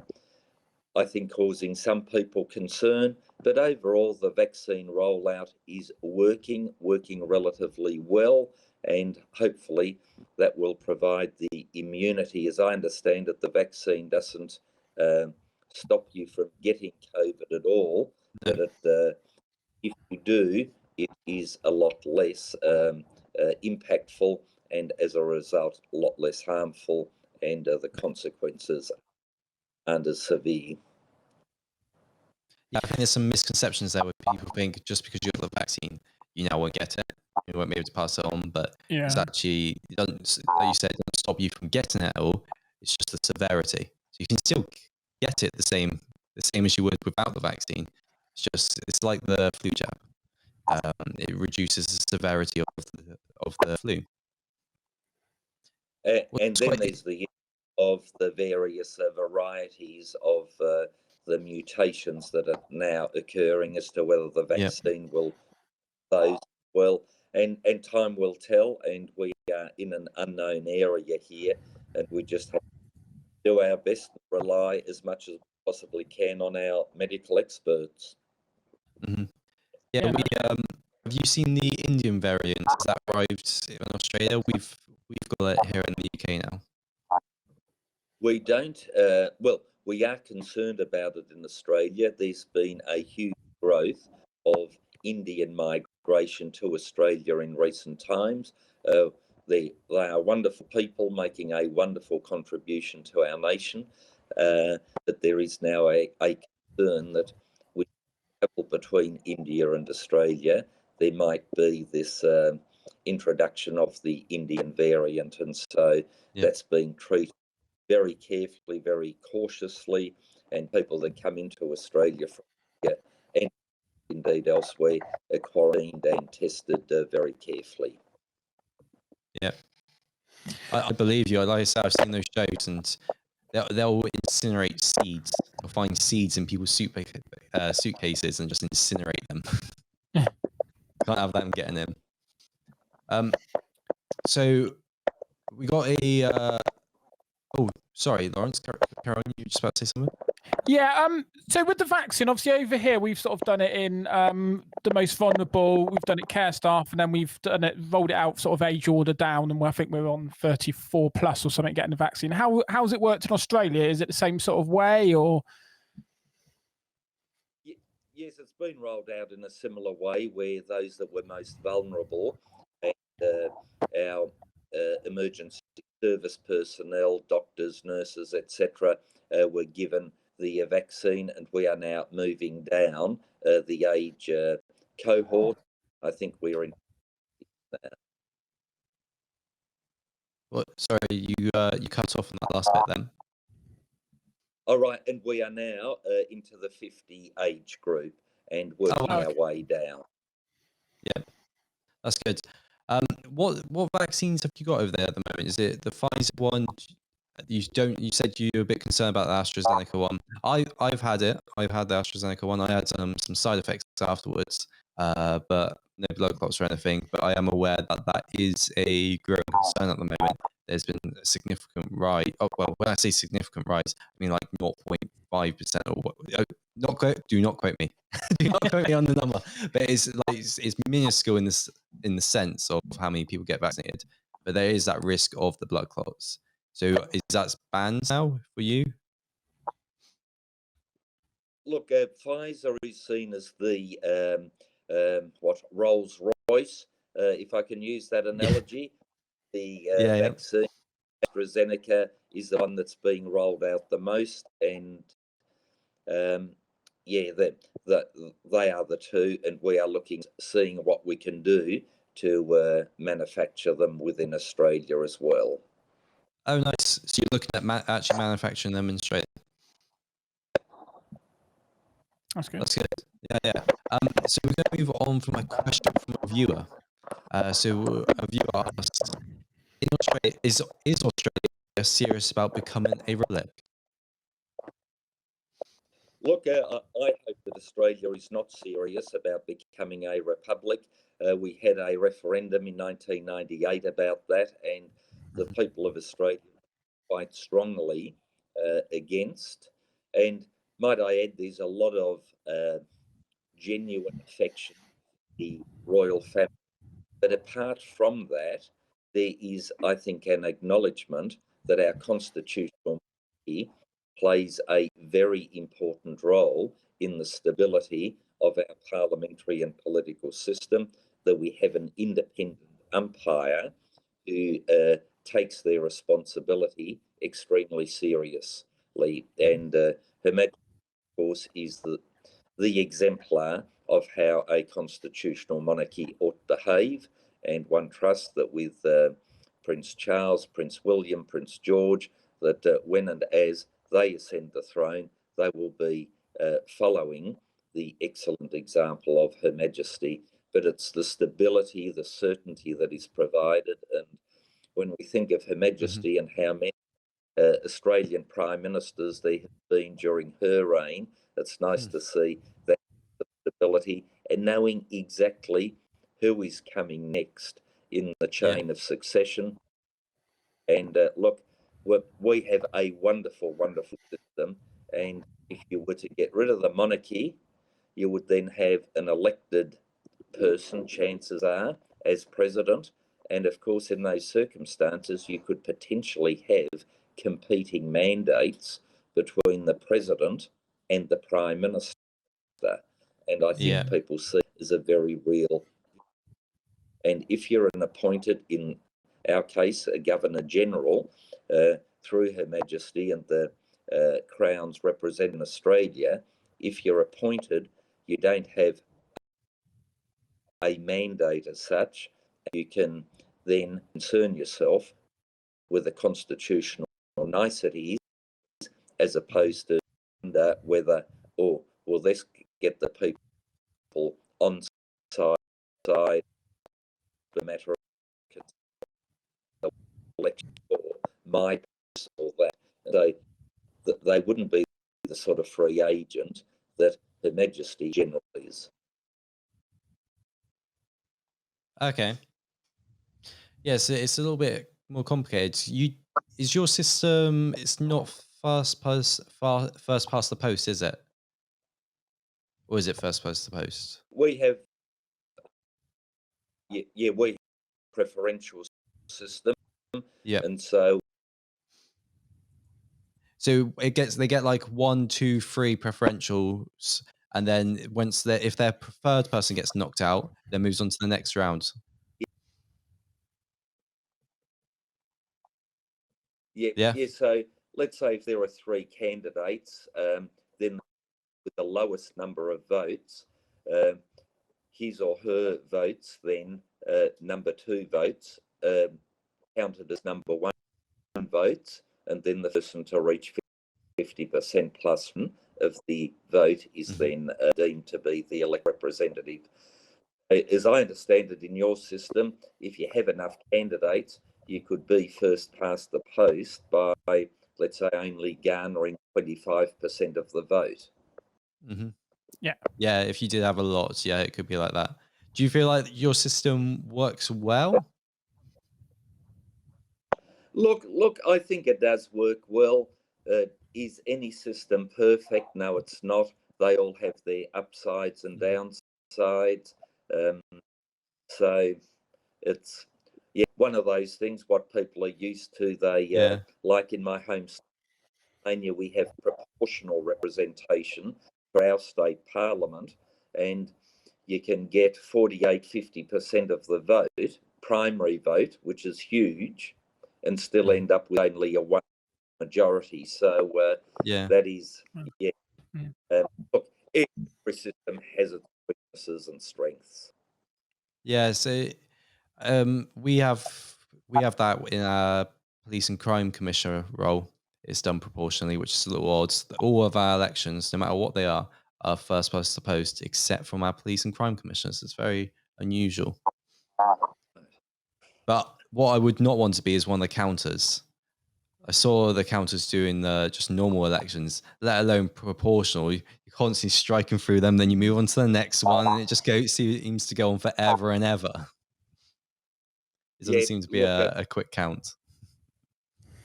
Speaker 3: I think, causing some people concern. But overall, the vaccine rollout is working relatively well, and hopefully that will provide the immunity. As I understand it, the vaccine doesn't stop you from getting COVID at all, but if you do, it is a lot less impactful, and as a result, a lot less harmful, and the consequences aren't as severe.
Speaker 1: Yeah, I think there's some misconceptions there where people think just because you have the vaccine, you now won't get it, you won't be able to pass it on. But it's actually, it doesn't, like you said, it doesn't stop you from getting it at all. It's just the severity. So you can still get it the same as you would without the vaccine. It's like the flu jab. It reduces the severity of the flu.
Speaker 3: And then there's the issue of the various varieties of the mutations that are now occurring as to whether the vaccine will those well, and time will tell, and we are in an unknown area here, and we just have to do our best to rely as much as we possibly can on our medical experts.
Speaker 1: Mm-hmm. Yeah, have you seen the Indian variant? Has that arrived in Australia? We've got it here in the UK now.
Speaker 3: We don't. Well, we are concerned about it in Australia. There's been a huge growth of Indian migration to Australia in recent times. They are wonderful people making a wonderful contribution to our nation, but there is now a concern that with travel between India and Australia, there might be this introduction of the Indian variant, and so that's being treated very carefully, very cautiously, and people that come into Australia from India and indeed elsewhere are quarantined and tested very carefully.
Speaker 1: Yeah, I believe you. Like I said, I've seen those shows, and they'll incinerate seeds. They'll find seeds in people's suitcases and just incinerate them. Can't have them getting in. So we got a. Oh, sorry, Laurence. Caroline, you were just about to say something?
Speaker 2: Yeah, so with the vaccine, obviously over here, we've sort of done it in the most vulnerable, we've done it care staff, and then we've done it, rolled it out sort of age order down, and I think we're on 34 plus or something getting the vaccine. How's it worked in Australia? Is it the same sort of way, or?
Speaker 3: Yes, it's been rolled out in a similar way, where those that were most vulnerable and our emergency service personnel, doctors, nurses, etc., were given the vaccine, and we are now moving down the age cohort. I think we're in.
Speaker 1: What? Sorry, you cut off on that last bit then.
Speaker 3: All right, and we are now into the 50 age group and working our way down.
Speaker 1: Yeah, that's good. What vaccines have you got over there at the moment? Is it the Pfizer one? You said you were a bit concerned about the AstraZeneca one. I've had it. I've had the AstraZeneca one. I had some side effects afterwards, but no blood clots or anything. But I am aware that is a growing concern at the moment. There's been a significant rise. Oh, well, when I say significant rise, I mean like 0.5% or what? Do not quote me. Do not quote me on the number. But it's minuscule in the sense of how many people get vaccinated. But there is that risk of the blood clots. So is that banned now for you?
Speaker 3: Look, Pfizer is seen as the Rolls Royce, if I can use that analogy. The vaccine, AstraZeneca, is the one that's being rolled out the most, and they are the two, and we are seeing what we can do to manufacture them within Australia as well.
Speaker 1: Oh, nice. So you're looking at actually manufacturing them in Australia.
Speaker 2: That's good.
Speaker 1: That's good. Yeah. So we're going to move on from a question from a viewer. So a viewer asked, in Australia, is Australia serious about becoming a republic?
Speaker 3: Look, I hope that Australia is not serious about becoming a republic. We had a referendum in 1998 about that, and the people of Australia quite strongly against. And might I add, there's a lot of genuine affection for the royal family. But apart from that, there is, I think, an acknowledgement that our constitutional monarchy plays a very important role in the stability of our parliamentary and political system, that we have an independent umpire who takes their responsibility extremely seriously. And Her Majesty, of course, is the exemplar of how a constitutional monarchy ought to behave. And one trusts that with Prince Charles, Prince William, Prince George, that when and as they ascend the throne, they will be following the excellent example of Her Majesty. But it's the stability, the certainty that is provided. And when we think of Her Majesty and how many Australian Prime Ministers there have been during her reign, it's nice to see that stability and knowing exactly who is coming next in the chain of succession. And look, we have a wonderful, wonderful system. And if you were to get rid of the monarchy, you would then have an elected person, chances are, as president. And of course, in those circumstances, you could potentially have competing mandates between the president and the prime minister. And I think people see it as a very real. And if you're an appointed, in our case, a Governor General, through Her Majesty and the Crowns representing Australia, if you're appointed, you don't have a mandate as such. You can then concern yourself with the constitutional niceties as opposed to whether, or will this get the people on side, the matter of election or my or that. They wouldn't be the sort of free agent that Her Majesty generally is.
Speaker 1: Okay. Yes, it's a little bit more complicated. Is your system? It's not first past the post, is it? Or is it first past the post?
Speaker 3: We have, we have preferential system.
Speaker 1: Yeah.
Speaker 3: And so
Speaker 1: they get like 1, 2, 3 preferentials, and then if their preferred person gets knocked out, then moves on to the next round.
Speaker 3: Yeah. So let's say if there are 3 candidates, then with the lowest number of votes, his or her votes, then number 2 votes, counted as number 1 votes, and then the person to reach 50% plus of the vote is then deemed to be the elected representative. As I understand it, in your system, if you have enough candidates, you could be first past the post by, let's say, only garnering 25% of the vote.
Speaker 2: Yeah.
Speaker 1: Yeah, if you did have a lot, it could be like that. Do you feel like your system works well?
Speaker 3: Look, I think it does work well. Is any system perfect? No, it's not. They all have their upsides and downsides. So it's one of those things. What people are used to, they like in my home state, we have proportional representation for our state parliament, and you can get 48-50% of the vote, primary vote, which is huge, and still end up with only a 1 majority. So that is look, every system has its weaknesses and strengths.
Speaker 1: Yeah, so we have that in our police and crime commissioner role. It's done proportionally, which is a little odd. All of our elections, no matter what they are first past the post, except from our police and crime commissioners. It's very unusual. But what I would not want to be is one of the counters. I saw the counters doing just normal elections, let alone proportional. You're constantly striking through them, then you move on to the next one, and it just seems to go on forever and ever. It doesn't seem to be a quick count.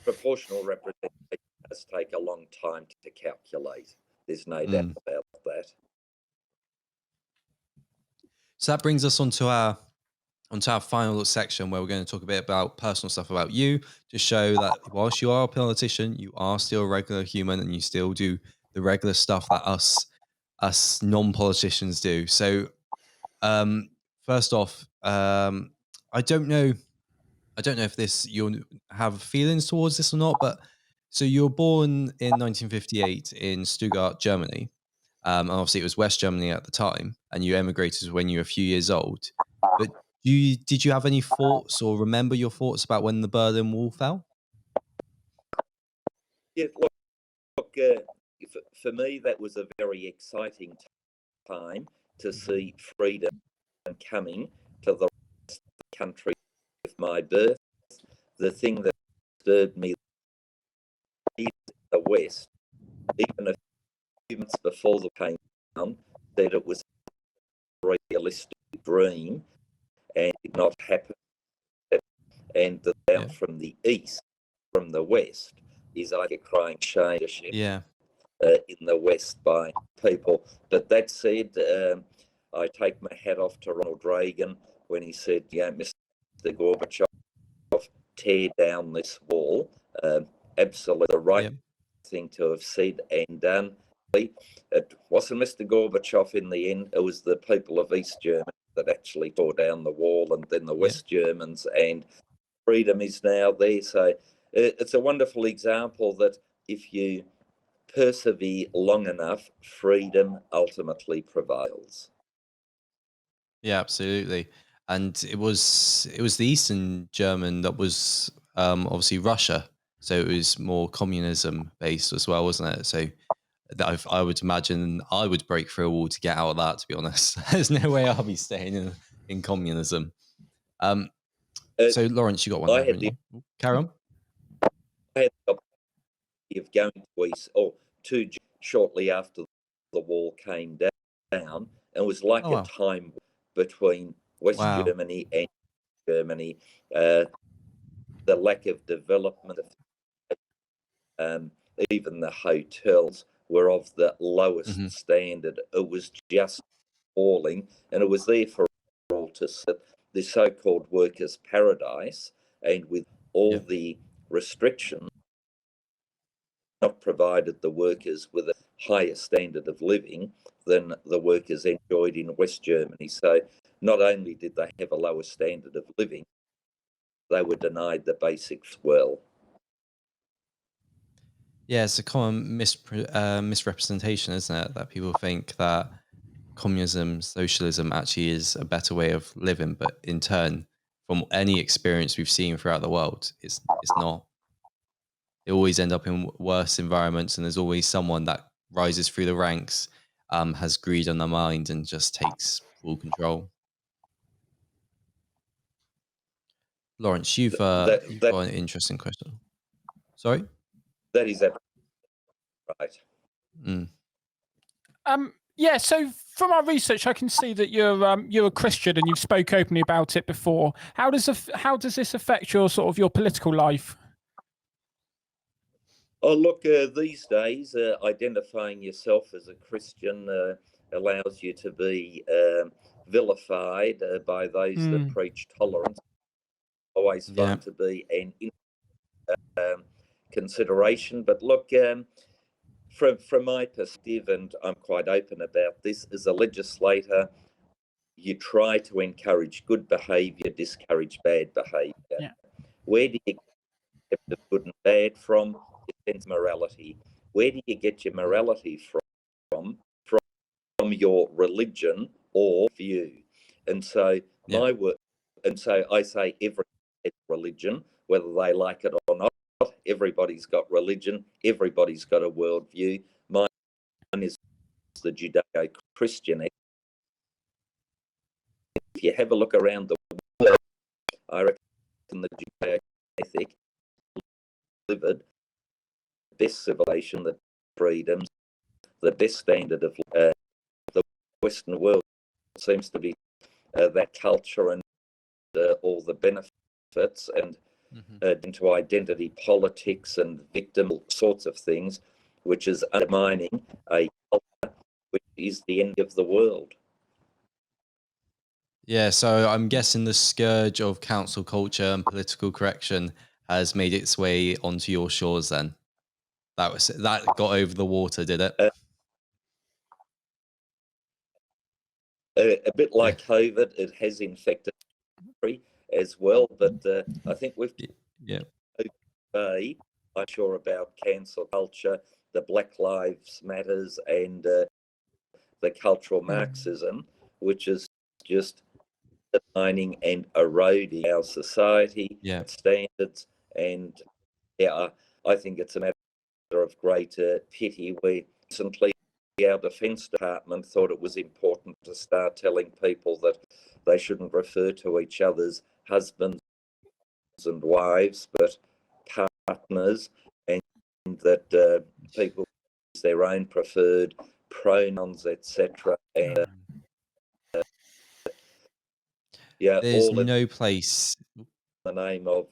Speaker 3: Proportional representation does take a long time to calculate. There's no doubt about that.
Speaker 1: So that brings us onto our final section, where we're going to talk a bit about personal stuff about you, to show that whilst you are a politician, you are still a regular human, and you still do the regular stuff that us us non-politicians do. So, first off, I don't know if this you'll have feelings towards this or not, but so you were born in 1958 in Stuttgart, Germany. And obviously it was West Germany at the time, and you emigrated when you were a few years old. But did you have any thoughts or remember your thoughts about when the Berlin Wall fell?
Speaker 3: Yeah, look, for me, that was a very exciting time to see freedom coming to the rest of the country with my birth. The thing that disturbed me is the West, even a few months before the came down, said it was a realistic dream and did not happen. And the doubt from the East, from the West, is like a crying shame in the West by people. But that said, I take my hat off to Ronald Reagan when he said, Mr. Gorbachev, tear down this wall. Absolutely the right thing to have said and done. It wasn't Mr. Gorbachev in the end. It was the people of East Germany that actually tore down the wall, and then the West Germans, and freedom is now there. So it's a wonderful example that if you persevere long enough, freedom ultimately prevails.
Speaker 1: Yeah, absolutely. And it was the Eastern German that was obviously Russia, so it was more communism based as well, wasn't it? So that I would imagine I would break through a wall to get out of that. To be honest, there's no way I'll be staying in communism. So Laurence, you got one there, haven't you? Carry on.
Speaker 3: I had the opportunity of going to East, shortly after the wall came down, and it was like a time between West Germany and Germany. The lack of development, even the hotels were of the lowest standard. It was just falling, and it was there for all to sit. The so-called workers' paradise, and with all the restrictions, not provided the workers with a higher standard of living than the workers enjoyed in West Germany. So not only did they have a lower standard of living, they were denied the basics well.
Speaker 1: Yeah, it's a common misrepresentation, isn't it? That people think that communism, socialism actually is a better way of living, but in turn, from any experience we've seen throughout the world, it's not. They always end up in worse environments, and there's always someone that rises through the ranks, has greed on their mind, and just takes full control. Laurence, you've got an interesting question. Sorry?
Speaker 3: That is right.
Speaker 2: Yeah, so from our research, I can see that you're a Christian and you've spoke openly about it before. How does this affect your sort of your political life?
Speaker 3: Oh, look, these days, identifying yourself as a Christian allows you to be vilified by those that preach tolerance. Always fun to be an consideration. But look, from my perspective, and I'm quite open about this, as a legislator, you try to encourage good behaviour, discourage bad behaviour. Yeah. Where do you get the good and bad from? It sense morality. Where do you get your morality from? From your religion or view. And so my work, and so I say every religion, whether they like it or not, everybody's got religion, everybody's got a worldview. Mine is the Judeo-Christian. If you have a look around the world, I reckon the Judeo-ethic delivered the best civilization, the freedoms, the best standard of the Western world seems to be that culture and all the benefits and into identity politics and victim sorts of things, which is undermining a culture which is the end of the world.
Speaker 1: Yeah, so I'm guessing the scourge of council culture and political correction has made its way onto your shores then. That got over the water, did it?
Speaker 3: a bit like COVID, it has infected as well. But I think we've today, I'm sure about cancel culture, the Black Lives Matters, and the cultural Marxism, which is just undermining and eroding our society standards. And I think it's a matter of great pity. We recently, our Defence Department thought it was important to start telling people that they shouldn't refer to each other's husbands and wives, but partners, and that people use their own preferred pronouns, etc. And
Speaker 1: there's
Speaker 3: all
Speaker 1: no place.
Speaker 3: in the name of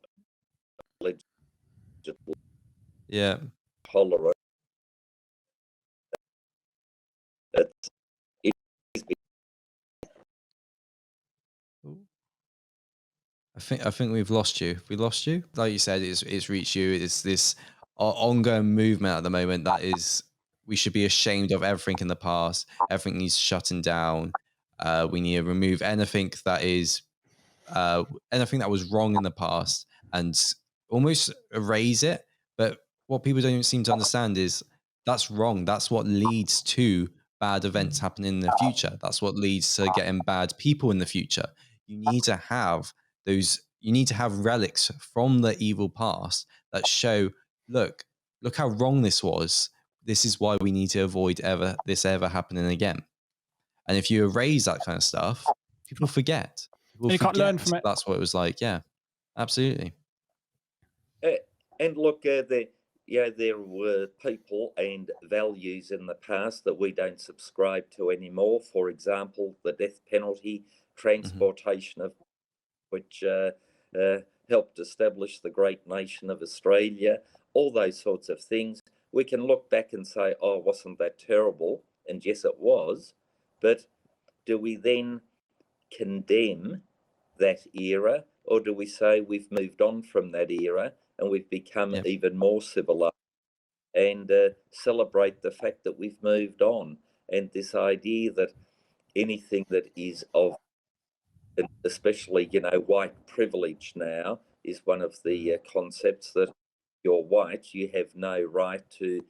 Speaker 3: tolerance.
Speaker 1: I think we've lost you. We lost you. Like you said, it's reached you. It's this ongoing movement at the moment that is. We should be ashamed of everything in the past. Everything needs shutting down. We need to remove anything that is anything that was wrong in the past and almost erase it. But what people don't seem to understand is that's wrong. That's what leads to bad events happening in the future. That's what leads to getting bad people in the future. You need to have those. You need to have relics from the evil past that show, look how wrong this was. This is why we need to avoid this ever happening again. And if you erase that kind of stuff, people forget.
Speaker 2: You can't learn from it.
Speaker 1: That's what it was like. Yeah, absolutely.
Speaker 3: And look, there were people and values in the past that we don't subscribe to anymore. For example, the death penalty, transportation of which helped establish the great nation of Australia, all those sorts of things. We can look back and say, oh, wasn't that terrible? And yes, it was. But do we then condemn that era, or do we say we've moved on from that era and we've become even more civilized and celebrate the fact that we've moved on? And this idea that anything that is of, especially, white privilege now is one of the concepts that you're white, you have no right to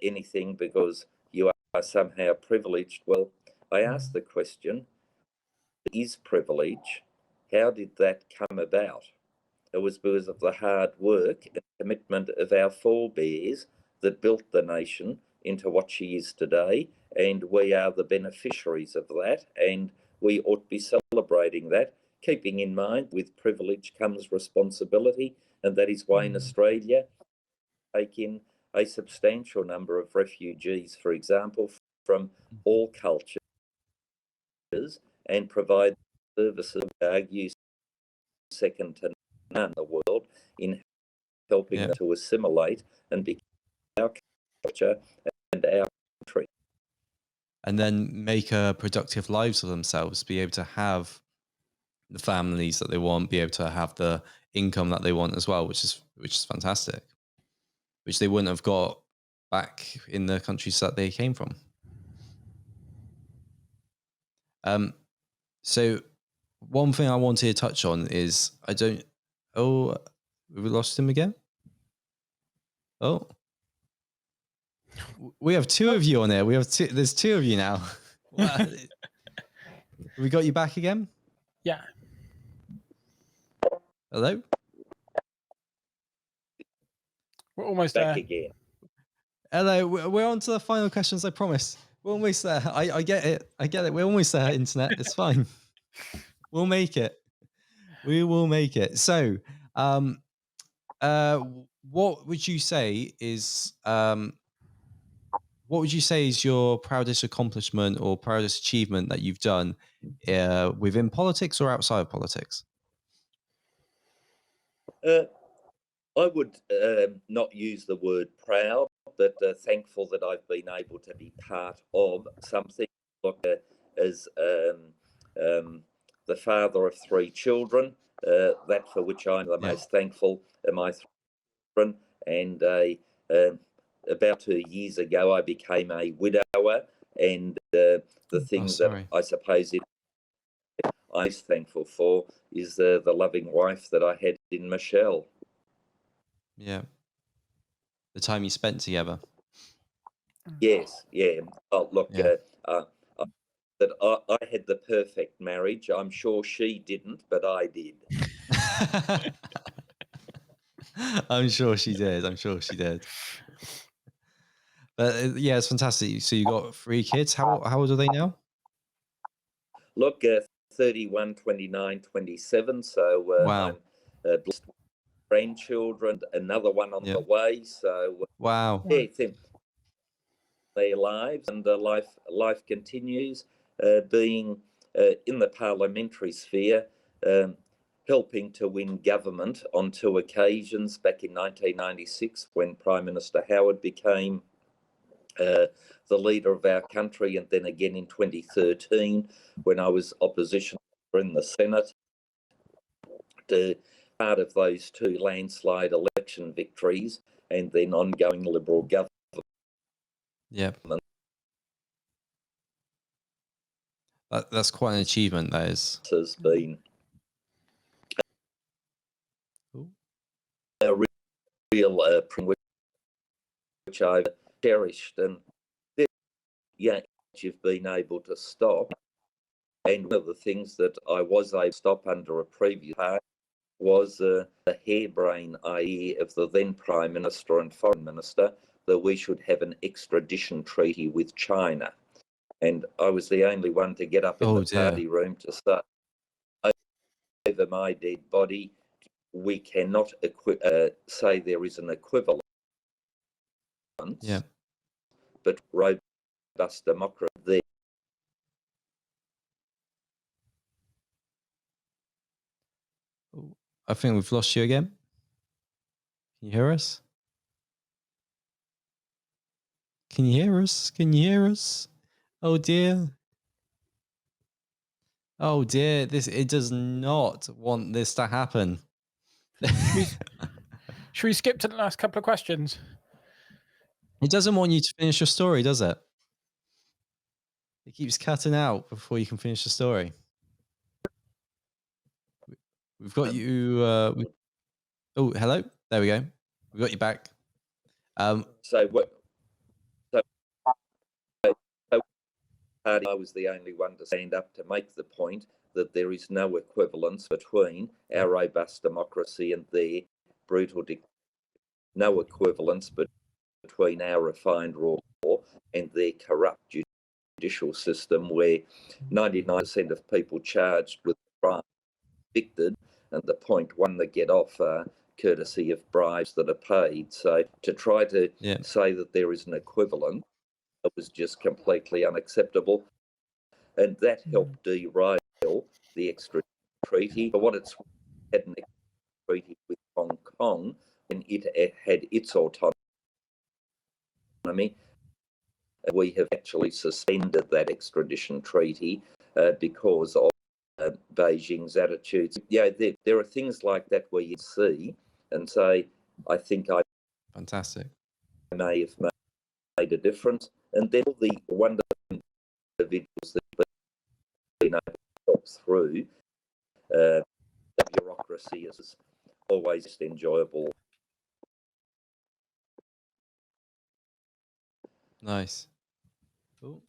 Speaker 3: anything because you are somehow privileged. Well, I ask the question, is privilege, how did that come about? It was because of the hard work and commitment of our forebears that built the nation into what she is today, and we are the beneficiaries of that, and we ought to be celebrating that, keeping in mind with privilege comes responsibility, and that is why in Australia take in a substantial number of refugees, for example, from all cultures, and provide services, argue, second to none in the world in helping them to assimilate and become our culture and our country.
Speaker 1: And then make productive lives for themselves, be able to have the families that they want, be able to have the income that they want as well, which is fantastic, which they wouldn't have got back in the countries that they came from. So one thing I wanted to touch on is we lost him again. Oh, we have two of you on there. There's two of you now. We got you back again?
Speaker 2: Yeah.
Speaker 1: Hello?
Speaker 2: We're almost
Speaker 3: back
Speaker 2: there.
Speaker 3: again.
Speaker 1: Hello, we're on to the final questions, I promise. We're almost there. I get it. We're almost there, internet. It's fine. We'll make it. We will make it. So, what would you say is your proudest accomplishment or proudest achievement that you've done within politics or outside of politics?
Speaker 3: I would not use the word proud, but thankful that I've been able to be part of something. As the father of three children, that for which I'm the most thankful are my three children. And about 2 years ago, I became a widower, And the thing that
Speaker 1: sorry.
Speaker 3: I suppose I'm most thankful for is the loving wife that I had in Michelle.
Speaker 1: Yeah. The time you spent together.
Speaker 3: Yes, yeah. Oh, look,
Speaker 1: Yeah.
Speaker 3: that I had the perfect marriage. I'm sure she didn't, but I did.
Speaker 1: I'm sure she did. I'm sure she did. But yeah, it's fantastic. So you got 3 kids. How old are they now?
Speaker 3: Look, 31, 29, 27. So
Speaker 1: Wow.
Speaker 3: I'm blessed with grandchildren, another one on the way. So
Speaker 1: wow.
Speaker 3: Yeah, their lives, and life continues. Being in the parliamentary sphere, helping to win government on 2 occasions back in 1996 when Prime Minister Howard became the leader of our country, and then again in 2013 when I was opposition in the Senate. Part of those 2 landslide election victories and then ongoing Liberal government.
Speaker 1: Yeah. That's quite an achievement, that is.
Speaker 3: Has been a real privilege which I've cherished, and you've been able to stop. And one of the things that I was able to stop under a previous part was the harebrained idea of the then Prime Minister and Foreign Minister that we should have an extradition treaty with China. And I was the only one to get up in the party room to say, over my dead body, we cannot say there is an equivalence, but robust democracy there.
Speaker 1: I think we've lost you again. Can you hear us? Can you hear us? Can you hear us? Oh dear. Oh dear. It does not want this to happen.
Speaker 2: Should we skip to the last couple of questions?
Speaker 1: It doesn't want you to finish your story, does it? It keeps cutting out before you can finish the story. We've got you. Oh, hello. There we go. We got you back.
Speaker 3: So I was the only one to stand up to make the point that there is no equivalence between our robust democracy and their brutal no equivalence between our refined law and their corrupt judicial system, where 99% of people charged with crime convicted, and the 0.1 that get off are courtesy of bribes that are paid. So to try to say that there is an equivalent, it was just completely unacceptable, and that helped derail the extradition treaty. But what it's had an treaty with Hong Kong when it had its autonomy. We have actually suspended that extradition treaty because of Beijing's attitudes. Yeah, there are things like that where you see and say, I think I may have made a difference. And then all the wonderful individuals that have been able to help through the bureaucracy is always enjoyable.
Speaker 1: Nice. Oh.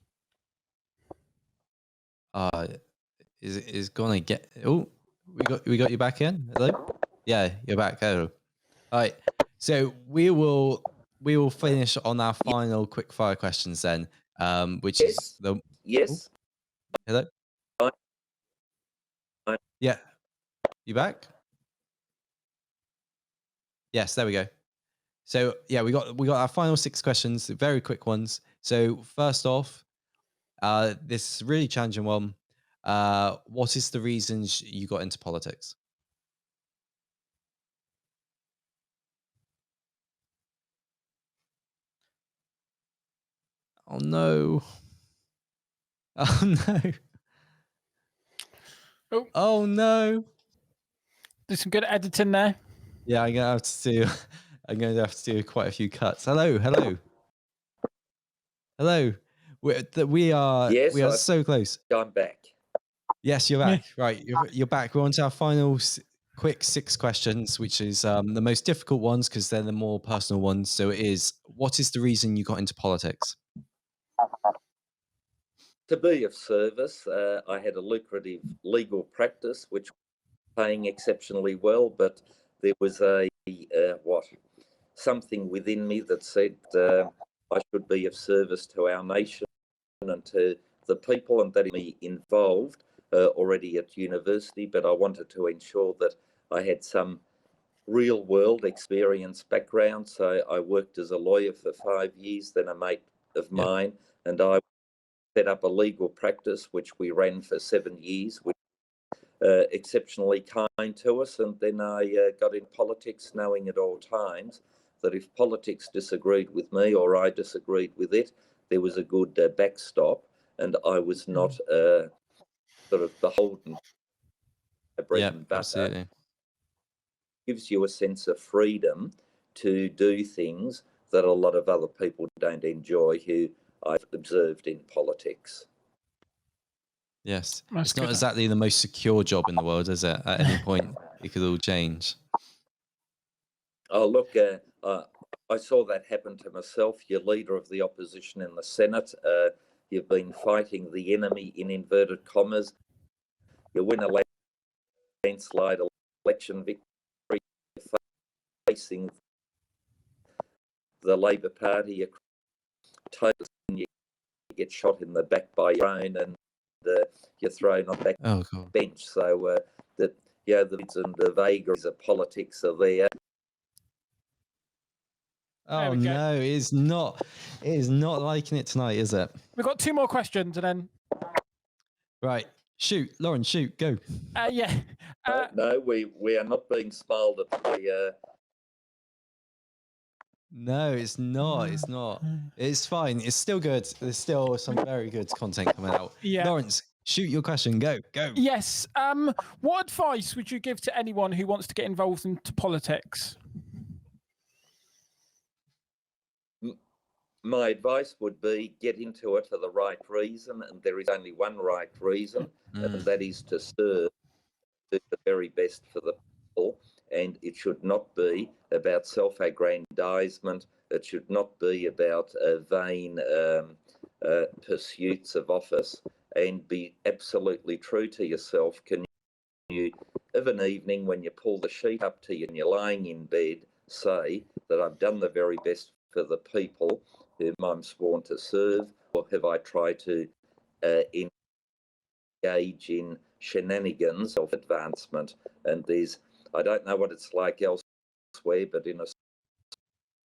Speaker 1: Is gonna get. Oh, we got you back in. Hello. Yeah, you're back. Hello. All right. So we will finish on our final quick fire questions then. Which is the
Speaker 3: yes.
Speaker 1: Oh, hello. Yeah. You back? Yes. There we go. So yeah, we got our final 6 questions, very quick ones. So first off, this is a really challenging one. What is the reasons you got into politics? Oh no. Oh no. Oh no.
Speaker 2: Do some good editing there.
Speaker 1: Yeah, I'm gonna have to do quite a few cuts. Hello. We are so close.
Speaker 3: I'm back.
Speaker 1: Yes, you're back. Right, you're back. We're on to our final quick 6 questions, which is the most difficult ones because they're the more personal ones. So it is, what is the reason you got into politics?
Speaker 3: To be of service. I had a lucrative legal practice, which was paying exceptionally well, but there was something within me that said I should be of service to our nation and to the people, and that me involved already at university, but I wanted to ensure that I had some real world experience background. So I worked as a lawyer for 5 years, then a mate of mine and I set up a legal practice, which we ran for 7 years, which exceptionally kind to us. And then I got in politics, knowing at all times that if politics disagreed with me or I disagreed with it, there was a good backstop, and I was not sort of beholden to bread and butter.
Speaker 1: Absolutely.
Speaker 3: Gives you a sense of freedom to do things that a lot of other people don't enjoy who I've observed in politics.
Speaker 1: Yes. It's not exactly the most secure job in the world, is it? At any point, it could all change.
Speaker 3: Oh, look, I saw that happen to myself. You're leader of the opposition in the Senate. You've been fighting the enemy in inverted commas. You win a landslide election victory, facing the Labor Party. You get shot in the back by your own, and you're thrown on back bench. So the bids and the vagaries of politics are there.
Speaker 1: Oh no, it is not liking it tonight, is it?
Speaker 2: We've got 2 more questions and then.
Speaker 1: Right. Shoot, Lauren, shoot, go.
Speaker 3: No, we are not being smiled at by
Speaker 1: No, it's not. It's not. It's fine. It's still good. There's still some very good content coming out.
Speaker 2: Yeah.
Speaker 1: Lawrence, shoot your question. Go.
Speaker 2: Yes. What advice would you give to anyone who wants to get involved into politics?
Speaker 3: My advice would be get into it for the right reason, and there is only one right reason, and that is to serve the very best for the people. And it should not be about self-aggrandizement. It should not be about vain pursuits of office, and be absolutely true to yourself. Can you, of an evening when you pull the sheet up to you and you're lying in bed, say that I've done the very best for the people whom I'm sworn to serve, or have I tried to engage in shenanigans of advancement? And I don't know what it's like elsewhere, but in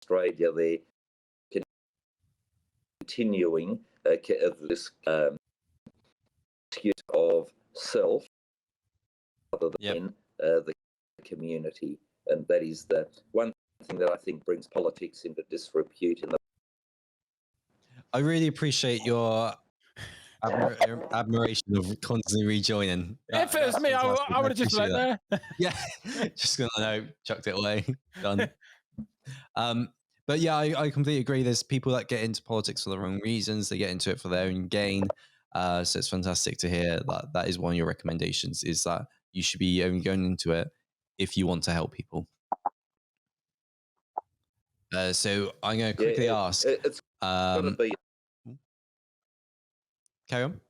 Speaker 3: Australia, they're continuing this pursuit of self rather than the community. And that is the one thing that I think brings politics into disrepute.
Speaker 1: I really appreciate your admiration of constantly rejoining.
Speaker 2: If it was me, I would have just let there.
Speaker 1: Yeah, just gonna chucked it away. Done. But yeah, I completely agree. There's people that get into politics for the wrong reasons. They get into it for their own gain. So it's fantastic to hear that is one of your recommendations, is that you should be only going into it if you want to help people. So I'm going to quickly ask.
Speaker 3: It's going to be.
Speaker 1: Carry on.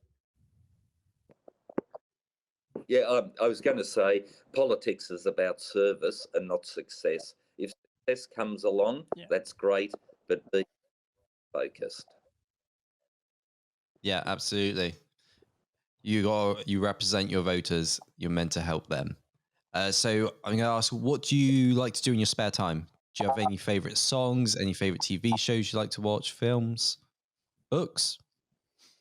Speaker 3: Yeah, I was going to say politics is about service and not success. If success comes along, that's great, but be focused.
Speaker 1: Yeah, absolutely. You represent your voters. You're meant to help them. So I'm going to ask, what do you like to do in your spare time? Do you have any favorite songs? Any favorite TV shows you like to watch? Films? Books?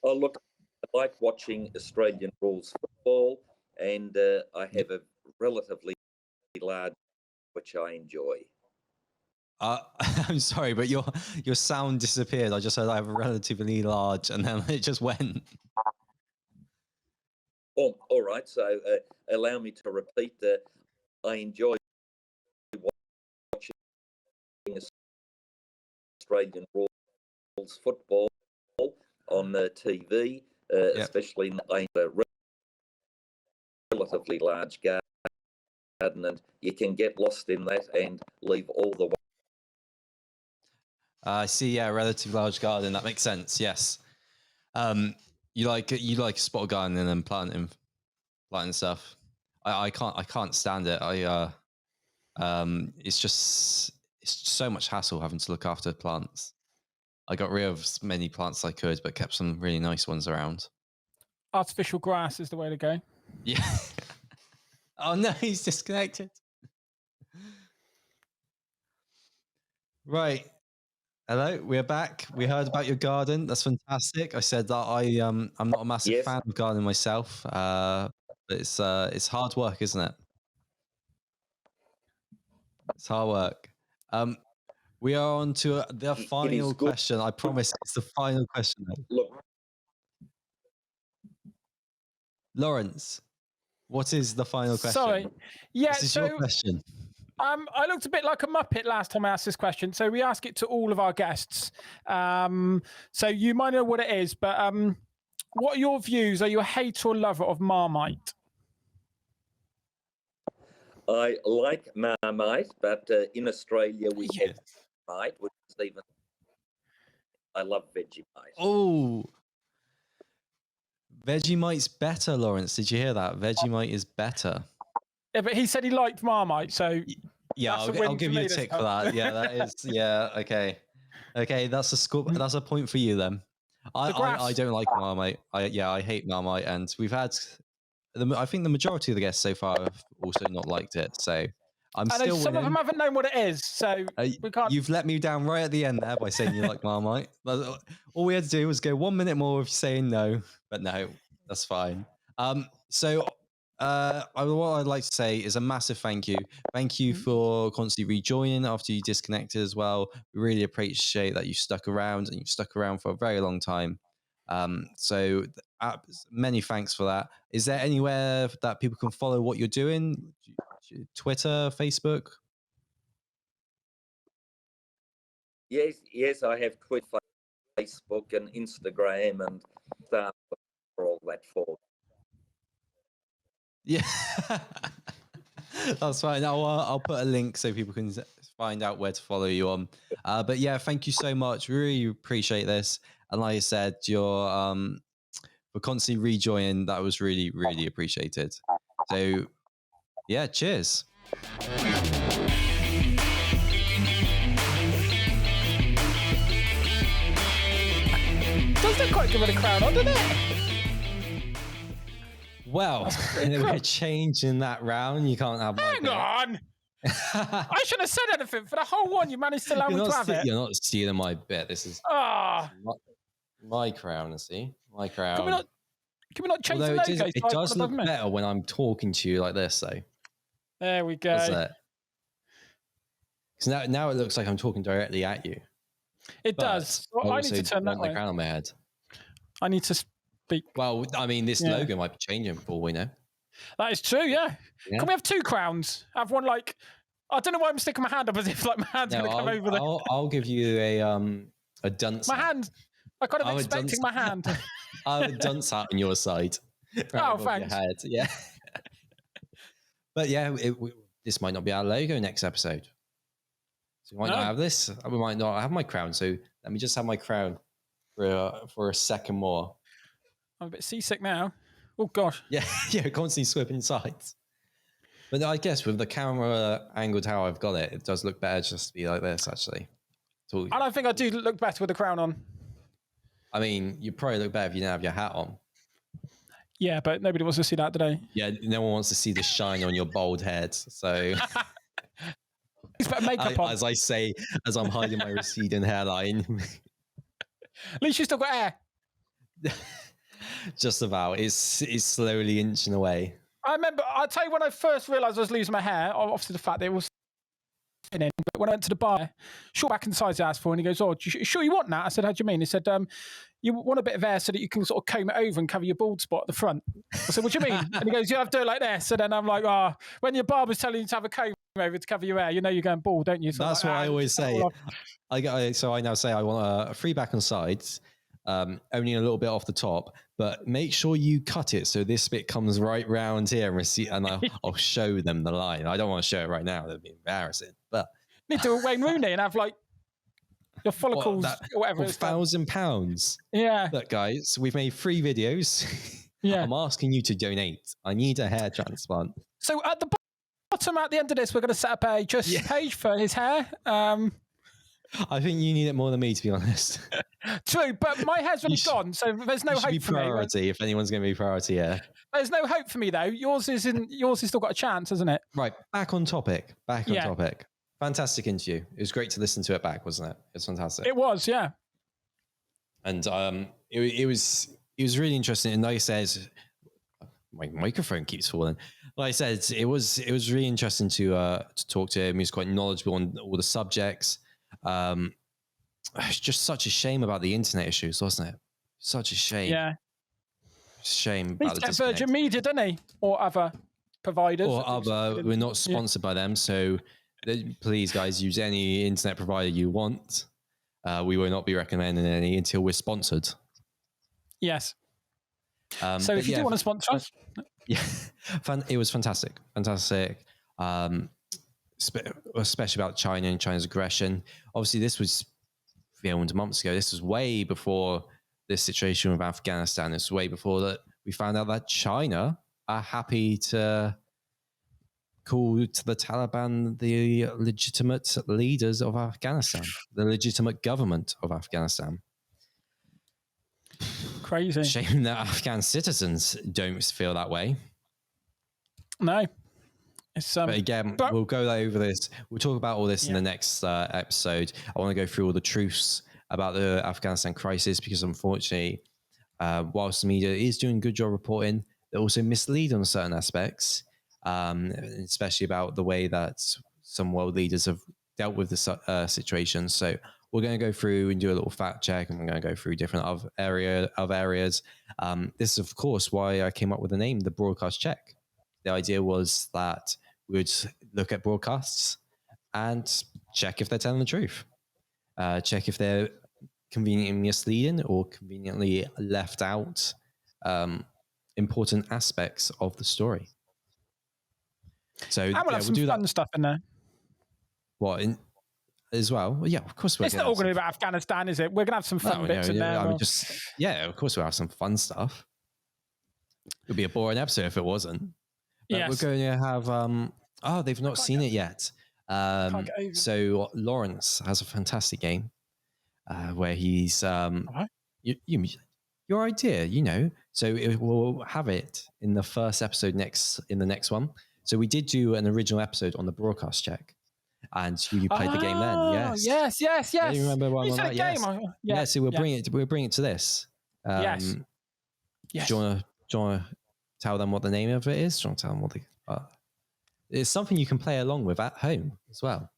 Speaker 3: Oh, look, I like watching Australian rules football, and I have a relatively large, which I enjoy.
Speaker 1: I'm sorry, but your sound disappeared. I just said I have a relatively large, and then it just went.
Speaker 3: Oh, all right. So allow me to repeat that I enjoy watching Australian rules football on TV, especially in a relatively large garden, and you can get lost in that and leave all the.
Speaker 1: I see. Yeah, relatively large garden. That makes sense. Yes. You like a spot of garden and then planting stuff. I can't stand it. It's so much hassle having to look after plants. I got rid of as many plants as I could, but kept some really nice ones around.
Speaker 2: Artificial grass is the way to go.
Speaker 1: Yeah. Oh no, he's disconnected. Right. Hello, we're back. We heard about your garden. That's fantastic. I said that I'm not a massive fan of gardening myself, but it's hard work, isn't it? It's hard work. We are on to the final question. I promise it's the final question.
Speaker 3: Look,
Speaker 1: Laurence, what is the final question?
Speaker 2: Sorry. Yeah,
Speaker 1: this is your question.
Speaker 2: I looked a bit like a Muppet last time I asked this question, so we ask it to all of our guests. So you might know what it is, but what are your views? Are you a hater or lover of Marmite?
Speaker 3: I like Marmite, but in Australia we have Marmite, which is even. I love Vegemite.
Speaker 1: Oh, Vegemite's better, Laurence. Did you hear that? Vegemite is better.
Speaker 2: Yeah, but he said he liked Marmite, so
Speaker 1: yeah, I'll give you a tick for that. Yeah, that is. Yeah, okay, that's a score. That's a point for you then. I don't like Marmite. I hate Marmite, and we've had. I think the majority of the guests so far have also not liked it. So I'm still.
Speaker 2: Some of them haven't known what it is, so we can't.
Speaker 1: You've let me down right at the end there by saying you like Marmite. All we had to do was go 1 minute more of saying no, but no, that's fine. So. What I'd like to say is a massive thank you. Thank you for constantly rejoining after you disconnected as well. We really appreciate that you stuck around, and you've stuck around for a very long time. So many thanks for that. Is there anywhere that people can follow what you're doing? Twitter, Facebook?
Speaker 3: Yes, I have Twitter, Facebook, and Instagram, and stuff for all that for.
Speaker 1: Yeah, that's fine. I'll put a link so people can find out where to follow you on. But yeah, thank you so much. We really appreciate this. And like I said, for constantly rejoining, that was really, really appreciated. So yeah, cheers.
Speaker 2: Does look quite good with a crown on, doesn't it?
Speaker 1: Well, we're changing that round. You can't have my
Speaker 2: Hang on. I shouldn't have said anything. For the whole one, you managed to allow me to have it.
Speaker 1: You're not stealing my bit. This is my crown, see? My crown.
Speaker 2: Can we not change the logo?
Speaker 1: It does look better when I'm talking to you like this, though.
Speaker 2: There we go.
Speaker 1: Because now it looks like I'm talking directly at you.
Speaker 2: It does. Well, I need to turn that way.
Speaker 1: The crown on my head.
Speaker 2: I need to speak.
Speaker 1: Well, I mean, this logo might be changing for all we know.
Speaker 2: That is true, yeah. Can we have two crowns? Have one like, I don't know why I'm sticking my hand up as if like my hand's going to come over there.
Speaker 1: I'll give you a dunce.
Speaker 2: My hand. I kind of expecting my hand.
Speaker 1: I'll have a dunce hat on your side.
Speaker 2: Oh, thanks.
Speaker 1: Your head. Yeah. But yeah, this might not be our logo next episode. So we might not have this. We might not have my crown. So let me just have my crown for a second more.
Speaker 2: I'm a bit seasick now. Oh, gosh.
Speaker 1: Yeah, constantly swimming sides. But I guess with the camera angled how I've got it, it does look better just to be like this, actually.
Speaker 2: I don't think I do look better with the crown on.
Speaker 1: I mean, you probably look better if you didn't have your hat on.
Speaker 2: Yeah, but nobody wants to see that today.
Speaker 1: Yeah, no one wants to see the shine on your bald head. So,
Speaker 2: put makeup on.
Speaker 1: As I say, as I'm hiding my receding hairline.
Speaker 2: At least you still got hair.
Speaker 1: Just about. It's slowly inching away.
Speaker 2: I remember, I'll tell you when I first realised I was losing my hair, obviously the fact that it was thinning, but when I went to the bar, short back and size I asked for, and he goes, "Oh, sure you want that?" I said, "How do you mean?" He said, "You want a bit of hair so that you can sort of comb it over and cover your bald spot at the front." I said, "What do you mean?" And he goes, "You have to do it like this." And then I'm like, when your barber's telling you to have a comb over to cover your hair, you know you're going bald, don't you? So
Speaker 1: that's what I always say. So I now say I want a free back and sides. only a little bit off the top, but make sure you cut it so this bit comes right round here and I'll show them the line. I don't want to show it right now. That'd be embarrassing. But
Speaker 2: need to Wayne Rooney and have like your follicles or whatever.
Speaker 1: £1,000.
Speaker 2: Yeah.
Speaker 1: Look, guys, we've made 3 videos.
Speaker 2: Yeah.
Speaker 1: I'm asking you to donate. I need a hair transplant.
Speaker 2: So at the bottom, at the end of this, we're going to set up a page for his hair.
Speaker 1: I think you need it more than me, to be honest.
Speaker 2: True, but my hair's really gone, so there's no hope for
Speaker 1: priority
Speaker 2: me.
Speaker 1: If anyone's going to be priority, yeah.
Speaker 2: There's no hope for me though. Yours has still got a chance, hasn't it?
Speaker 1: Right, back on topic. Fantastic interview. It was great to listen to it back, wasn't it? It was fantastic.
Speaker 2: It was, yeah.
Speaker 1: And it was really interesting. And like I said, my microphone keeps falling. Like I said, it was really interesting to talk to him. He was quite knowledgeable on all the subjects. It's just such a shame about the internet issues, wasn't it? Such a shame.
Speaker 2: Yeah.
Speaker 1: Shame
Speaker 2: about the disconnect. Virgin Media, didn't he? Or other providers.
Speaker 1: We're not sponsored by them, so please, guys, use any internet provider you want. We will not be recommending any until we're sponsored.
Speaker 2: Yes. So if you do want to sponsor us.
Speaker 1: Yeah. It was fantastic. Especially about China and China's aggression. Obviously, this was filmed months ago. This was way before this situation with Afghanistan. It's way before that we found out that China are happy to call to the Taliban the legitimate leaders of Afghanistan, the legitimate government of Afghanistan.
Speaker 2: Crazy.
Speaker 1: Shame that Afghan citizens don't feel that way.
Speaker 2: No.
Speaker 1: But again, we'll go over this. We'll talk about all this in the next episode. I want to go through all the truths about the Afghanistan crisis because unfortunately, whilst the media is doing a good job reporting, they also mislead on certain aspects, especially about the way that some world leaders have dealt with the situation. So we're going to go through and do a little fact check, and we're going to go through different areas. This is, of course, why I came up with the name, the broadcast check. The idea was that we would look at broadcasts and check if they're telling the truth. Check if they're conveniently misleading or conveniently left out important aspects of the story. So
Speaker 2: we'll have some fun stuff in there.
Speaker 1: What, as well? Well, yeah, of course.
Speaker 2: It's not all going to be about Afghanistan, is it? We're going to have some fun bits in there.
Speaker 1: Of course we'll have some fun stuff. It would be a boring episode if it wasn't. We're going to have, they've not seen it yet. So Laurence has a fantastic game where he's, your idea, so we'll have it in the first episode in the next one. So we did do an original episode on the broadcast check. And you played the game then, yes.
Speaker 2: Yes.
Speaker 1: Yeah, you remember one
Speaker 2: you
Speaker 1: on that?
Speaker 2: Yes.
Speaker 1: Yeah, so we'll bring it to this.
Speaker 2: Yes.
Speaker 1: Do you want to tell them what the name of it is? Do you want to tell them what it's something you can play along with at home as well.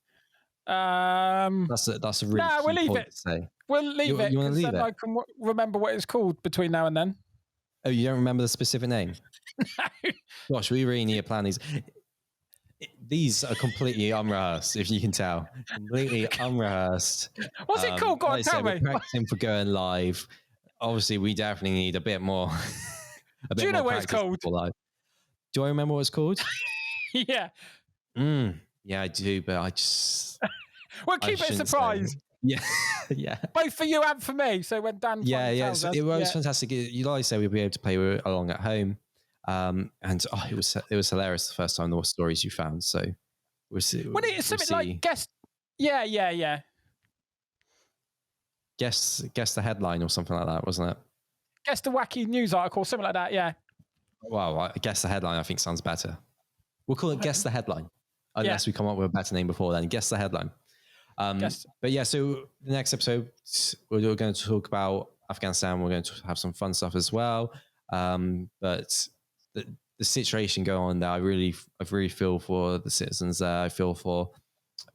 Speaker 1: That's a really
Speaker 2: we'll leave it.
Speaker 1: To say.
Speaker 2: We'll leave it.
Speaker 1: You want to leave it?
Speaker 2: I can remember what it's called between now and then.
Speaker 1: Oh, you don't remember the specific name?
Speaker 2: No.
Speaker 1: Gosh, we really need to plan these. These are completely unrehearsed, if you can tell. Completely unrehearsed.
Speaker 2: What's it called? Go on, tell me.
Speaker 1: We're practicing for going live. Obviously, we definitely need a bit more.
Speaker 2: Do you know what it's called?
Speaker 1: Do I remember what it's called?
Speaker 2: Yeah.
Speaker 1: Yeah, I do, but I just...
Speaker 2: We'll keep it a surprise.
Speaker 1: Yeah.
Speaker 2: Both for you and for me. So when Dan tells us,
Speaker 1: it was fantastic. Like I said, we'll be able to play along at home. And it was hilarious the first time there were stories you found. So we'll see.
Speaker 2: It's something like guess. Yeah.
Speaker 1: Guess the headline or something like that, wasn't it?
Speaker 2: Guess the wacky news article, something like that. Yeah.
Speaker 1: Well, I guess the headline I think sounds better. We'll call it Guess the Headline, unless we come up with a better name before then. Guess the Headline. But yeah, so the next episode we're going to talk about Afghanistan. We're going to have some fun stuff as well. But the situation going on there, I really feel for the citizens there. I feel for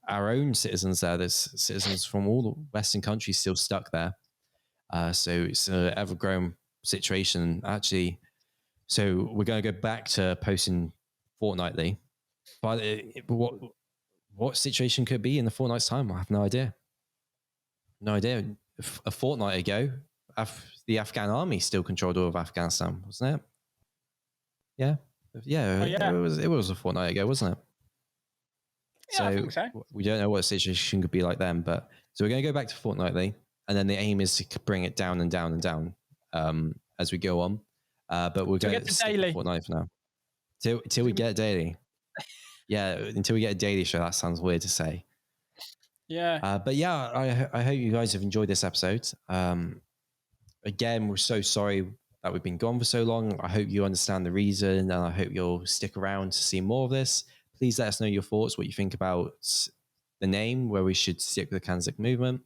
Speaker 1: our own citizens there. There's citizens from all the Western countries still stuck there. So it's an ever-growing situation, actually. So we're going to go back to posting fortnightly. But what situation could it be in a fortnight's time? I have no idea. A fortnight ago, the Afghan army still controlled all of Afghanistan, wasn't it? Yeah. Yeah. It was a fortnight ago, wasn't it?
Speaker 2: Yeah, I think so.
Speaker 1: We don't know what the situation could be like then, but so we're going to go back to fortnightly, and then the aim is to bring it down and down and down as we go on. But we're going to stick
Speaker 2: daily.
Speaker 1: Fortnite for now. Till we get daily. Yeah, until we get a daily show. That sounds weird to say.
Speaker 2: Yeah.
Speaker 1: But yeah, I hope you guys have enjoyed this episode. Again, we're so sorry that we've been gone for so long. I hope you understand the reason, and I hope you'll stick around to see more of this. Please let us know your thoughts, what you think about the name, where we should stick with the CANZUK movement,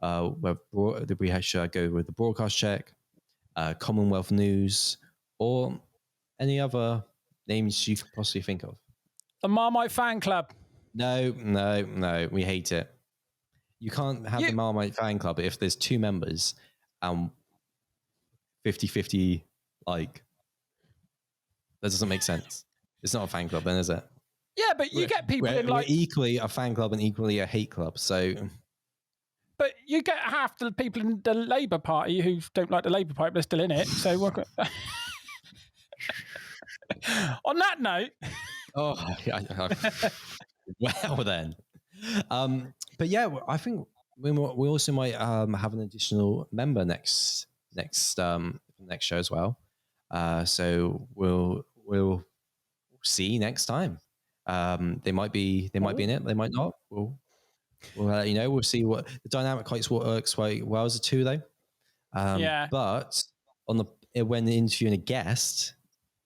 Speaker 1: where we should go with the broadcast check, Commonwealth News, or any other names you could possibly think of.
Speaker 2: The Marmite Fan Club.
Speaker 1: No, we hate it. You can't have the Marmite Fan Club if there's 2 members and 50-50, like, that doesn't make sense. It's not a fan club then, is it?
Speaker 2: Yeah, but you get people in like...
Speaker 1: We're equally a fan club and equally a hate club, so...
Speaker 2: But you get half the people in the Labour Party who don't like the Labour Party, but they're still in it, so... On that note...
Speaker 1: Oh, well then. But yeah, I think we also might have an additional member next show as well. So we'll see next time. They might be in it. They might not. We'll let you know. We'll see what the dynamic quite works quite well as a 2 though. But when interviewing a guest,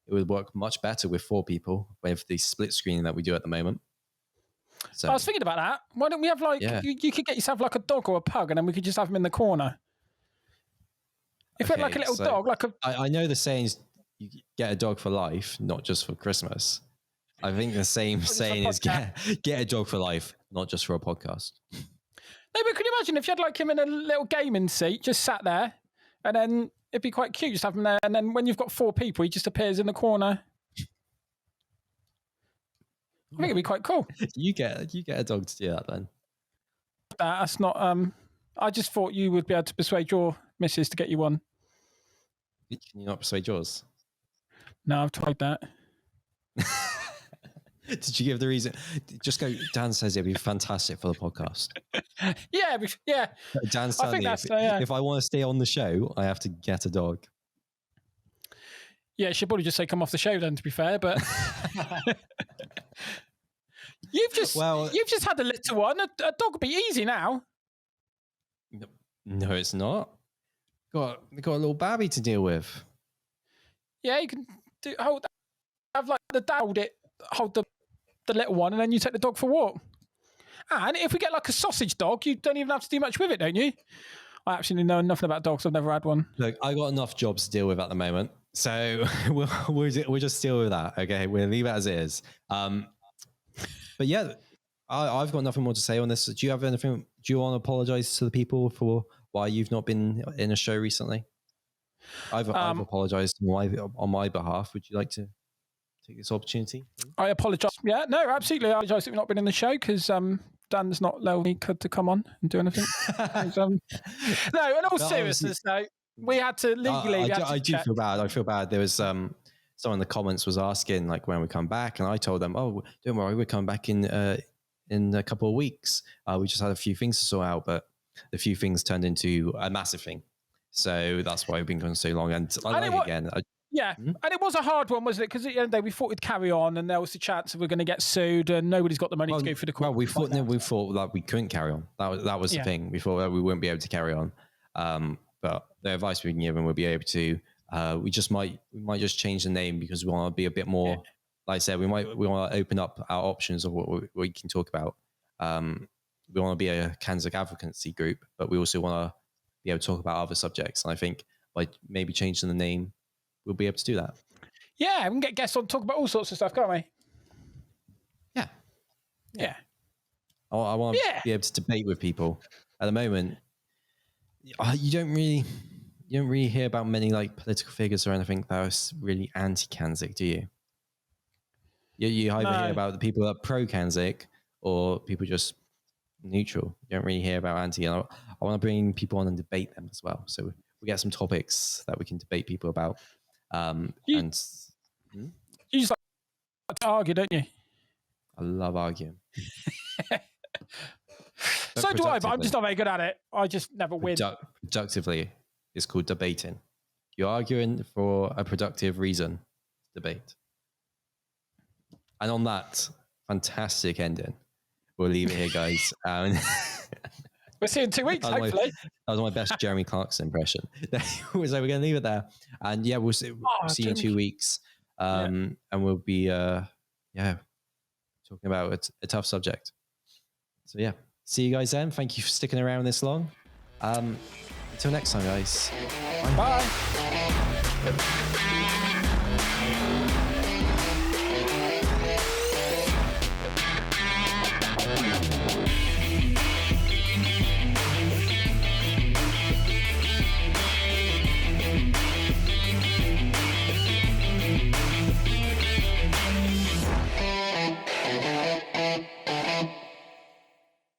Speaker 1: it would work much better with 4 people with the split screening that we do at the moment. So,
Speaker 2: I was thinking about that. Why don't we have you could get yourself like a dog or a pug, and then we could just have them in the corner. If we had like a little dog, like a...
Speaker 1: I know the saying's you get a dog for life, not just for Christmas. I think the same saying is get a dog for life, not just for a podcast.
Speaker 2: No, but can you imagine if you had like him in a little gaming seat, just sat there, and then it'd be quite cute just have him there, and then when you've got 4 people, he just appears in the corner. I think it'd be quite cool.
Speaker 1: You get a dog to do that then.
Speaker 2: That's not... I just thought you would be able to persuade your missus to get you one.
Speaker 1: Can you not persuade yours?
Speaker 2: No, I've tried that.
Speaker 1: Did you give the reason? Just go. Dan says it'd be fantastic for the podcast.
Speaker 2: Yeah.
Speaker 1: Dan's telling me if I want to stay on the show, I have to get a dog.
Speaker 2: Yeah, she'll probably just say come off the show then, to be fair, but you've just had a little one. A dog would be easy now.
Speaker 1: No, it's not. Got a little babby to deal with.
Speaker 2: Yeah, you can have like the dad hold the little one, and then you take the dog for a walk. And if we get like a sausage dog, you don't even have to do much with it, don't you? I actually know nothing about dogs. I've never had one.
Speaker 1: Look, I got enough jobs to deal with at the moment, so we'll just deal with that. Okay, we'll leave it as it is. But yeah, I've got nothing more to say on this. Do you have anything? Do you want to apologise to the people for why you've not been in a show recently? I've apologised on my behalf. Would you like to take this opportunity?
Speaker 2: I apologise. Yeah, no, absolutely. I apologise that we've not been in the show because Dan's not allowed me to come on and do anything. No, in all seriousness, though, we had to legally.
Speaker 1: I do feel bad. I feel bad. There was someone in the comments was asking like when we come back, and I told them, "Oh, don't worry, we're coming back in a couple of weeks. We just had a few things to sort out, but the few things turned into a massive thing. So that's why we've been going so long." And again.
Speaker 2: And it was a hard one, wasn't it? Because at the end of the day, we thought we'd carry on, and there was the chance that we're going to get sued, and nobody's got the money to go for the court.
Speaker 1: Well, we thought that we couldn't carry on. That was the thing. We thought that we wouldn't be able to carry on. But the advice we can give them, we'll be able to. We might just change the name because we want to be a bit more. Yeah. Like I said, we want to open up our options of what we can talk about. We want to be a CANZUK advocacy group, but we also want to be able to talk about other subjects. And I think by maybe changing the name, we'll be able to do that.
Speaker 2: Yeah, we can get guests on to talk about all sorts of stuff, can't we? Yeah.
Speaker 1: I want to be able to debate with people. At the moment, you don't really hear about many like political figures or anything that are really anti-CANZUK, do you? You either hear about the people that are pro-CANZUK or people just neutral. You don't really hear about anti. I want to bring people on and debate them as well. So get some topics that we can debate people about.
Speaker 2: You
Speaker 1: just
Speaker 2: like to argue, don't you?
Speaker 1: I love arguing.
Speaker 2: So do I, but I'm just not very good at it. I just never win.
Speaker 1: Productively, it's called debating. You're arguing for a productive reason. Debate. And on that fantastic ending, we'll leave it here, guys.
Speaker 2: We'll see you in 2 weeks, hopefully.
Speaker 1: That was my best Jeremy Clarkson impression. So we're going to leave it there. And yeah, we'll see you in 2 weeks. And we'll be talking about a tough subject. So yeah, see you guys then. Thank you for sticking around this long. Until next time, guys.
Speaker 2: Bye.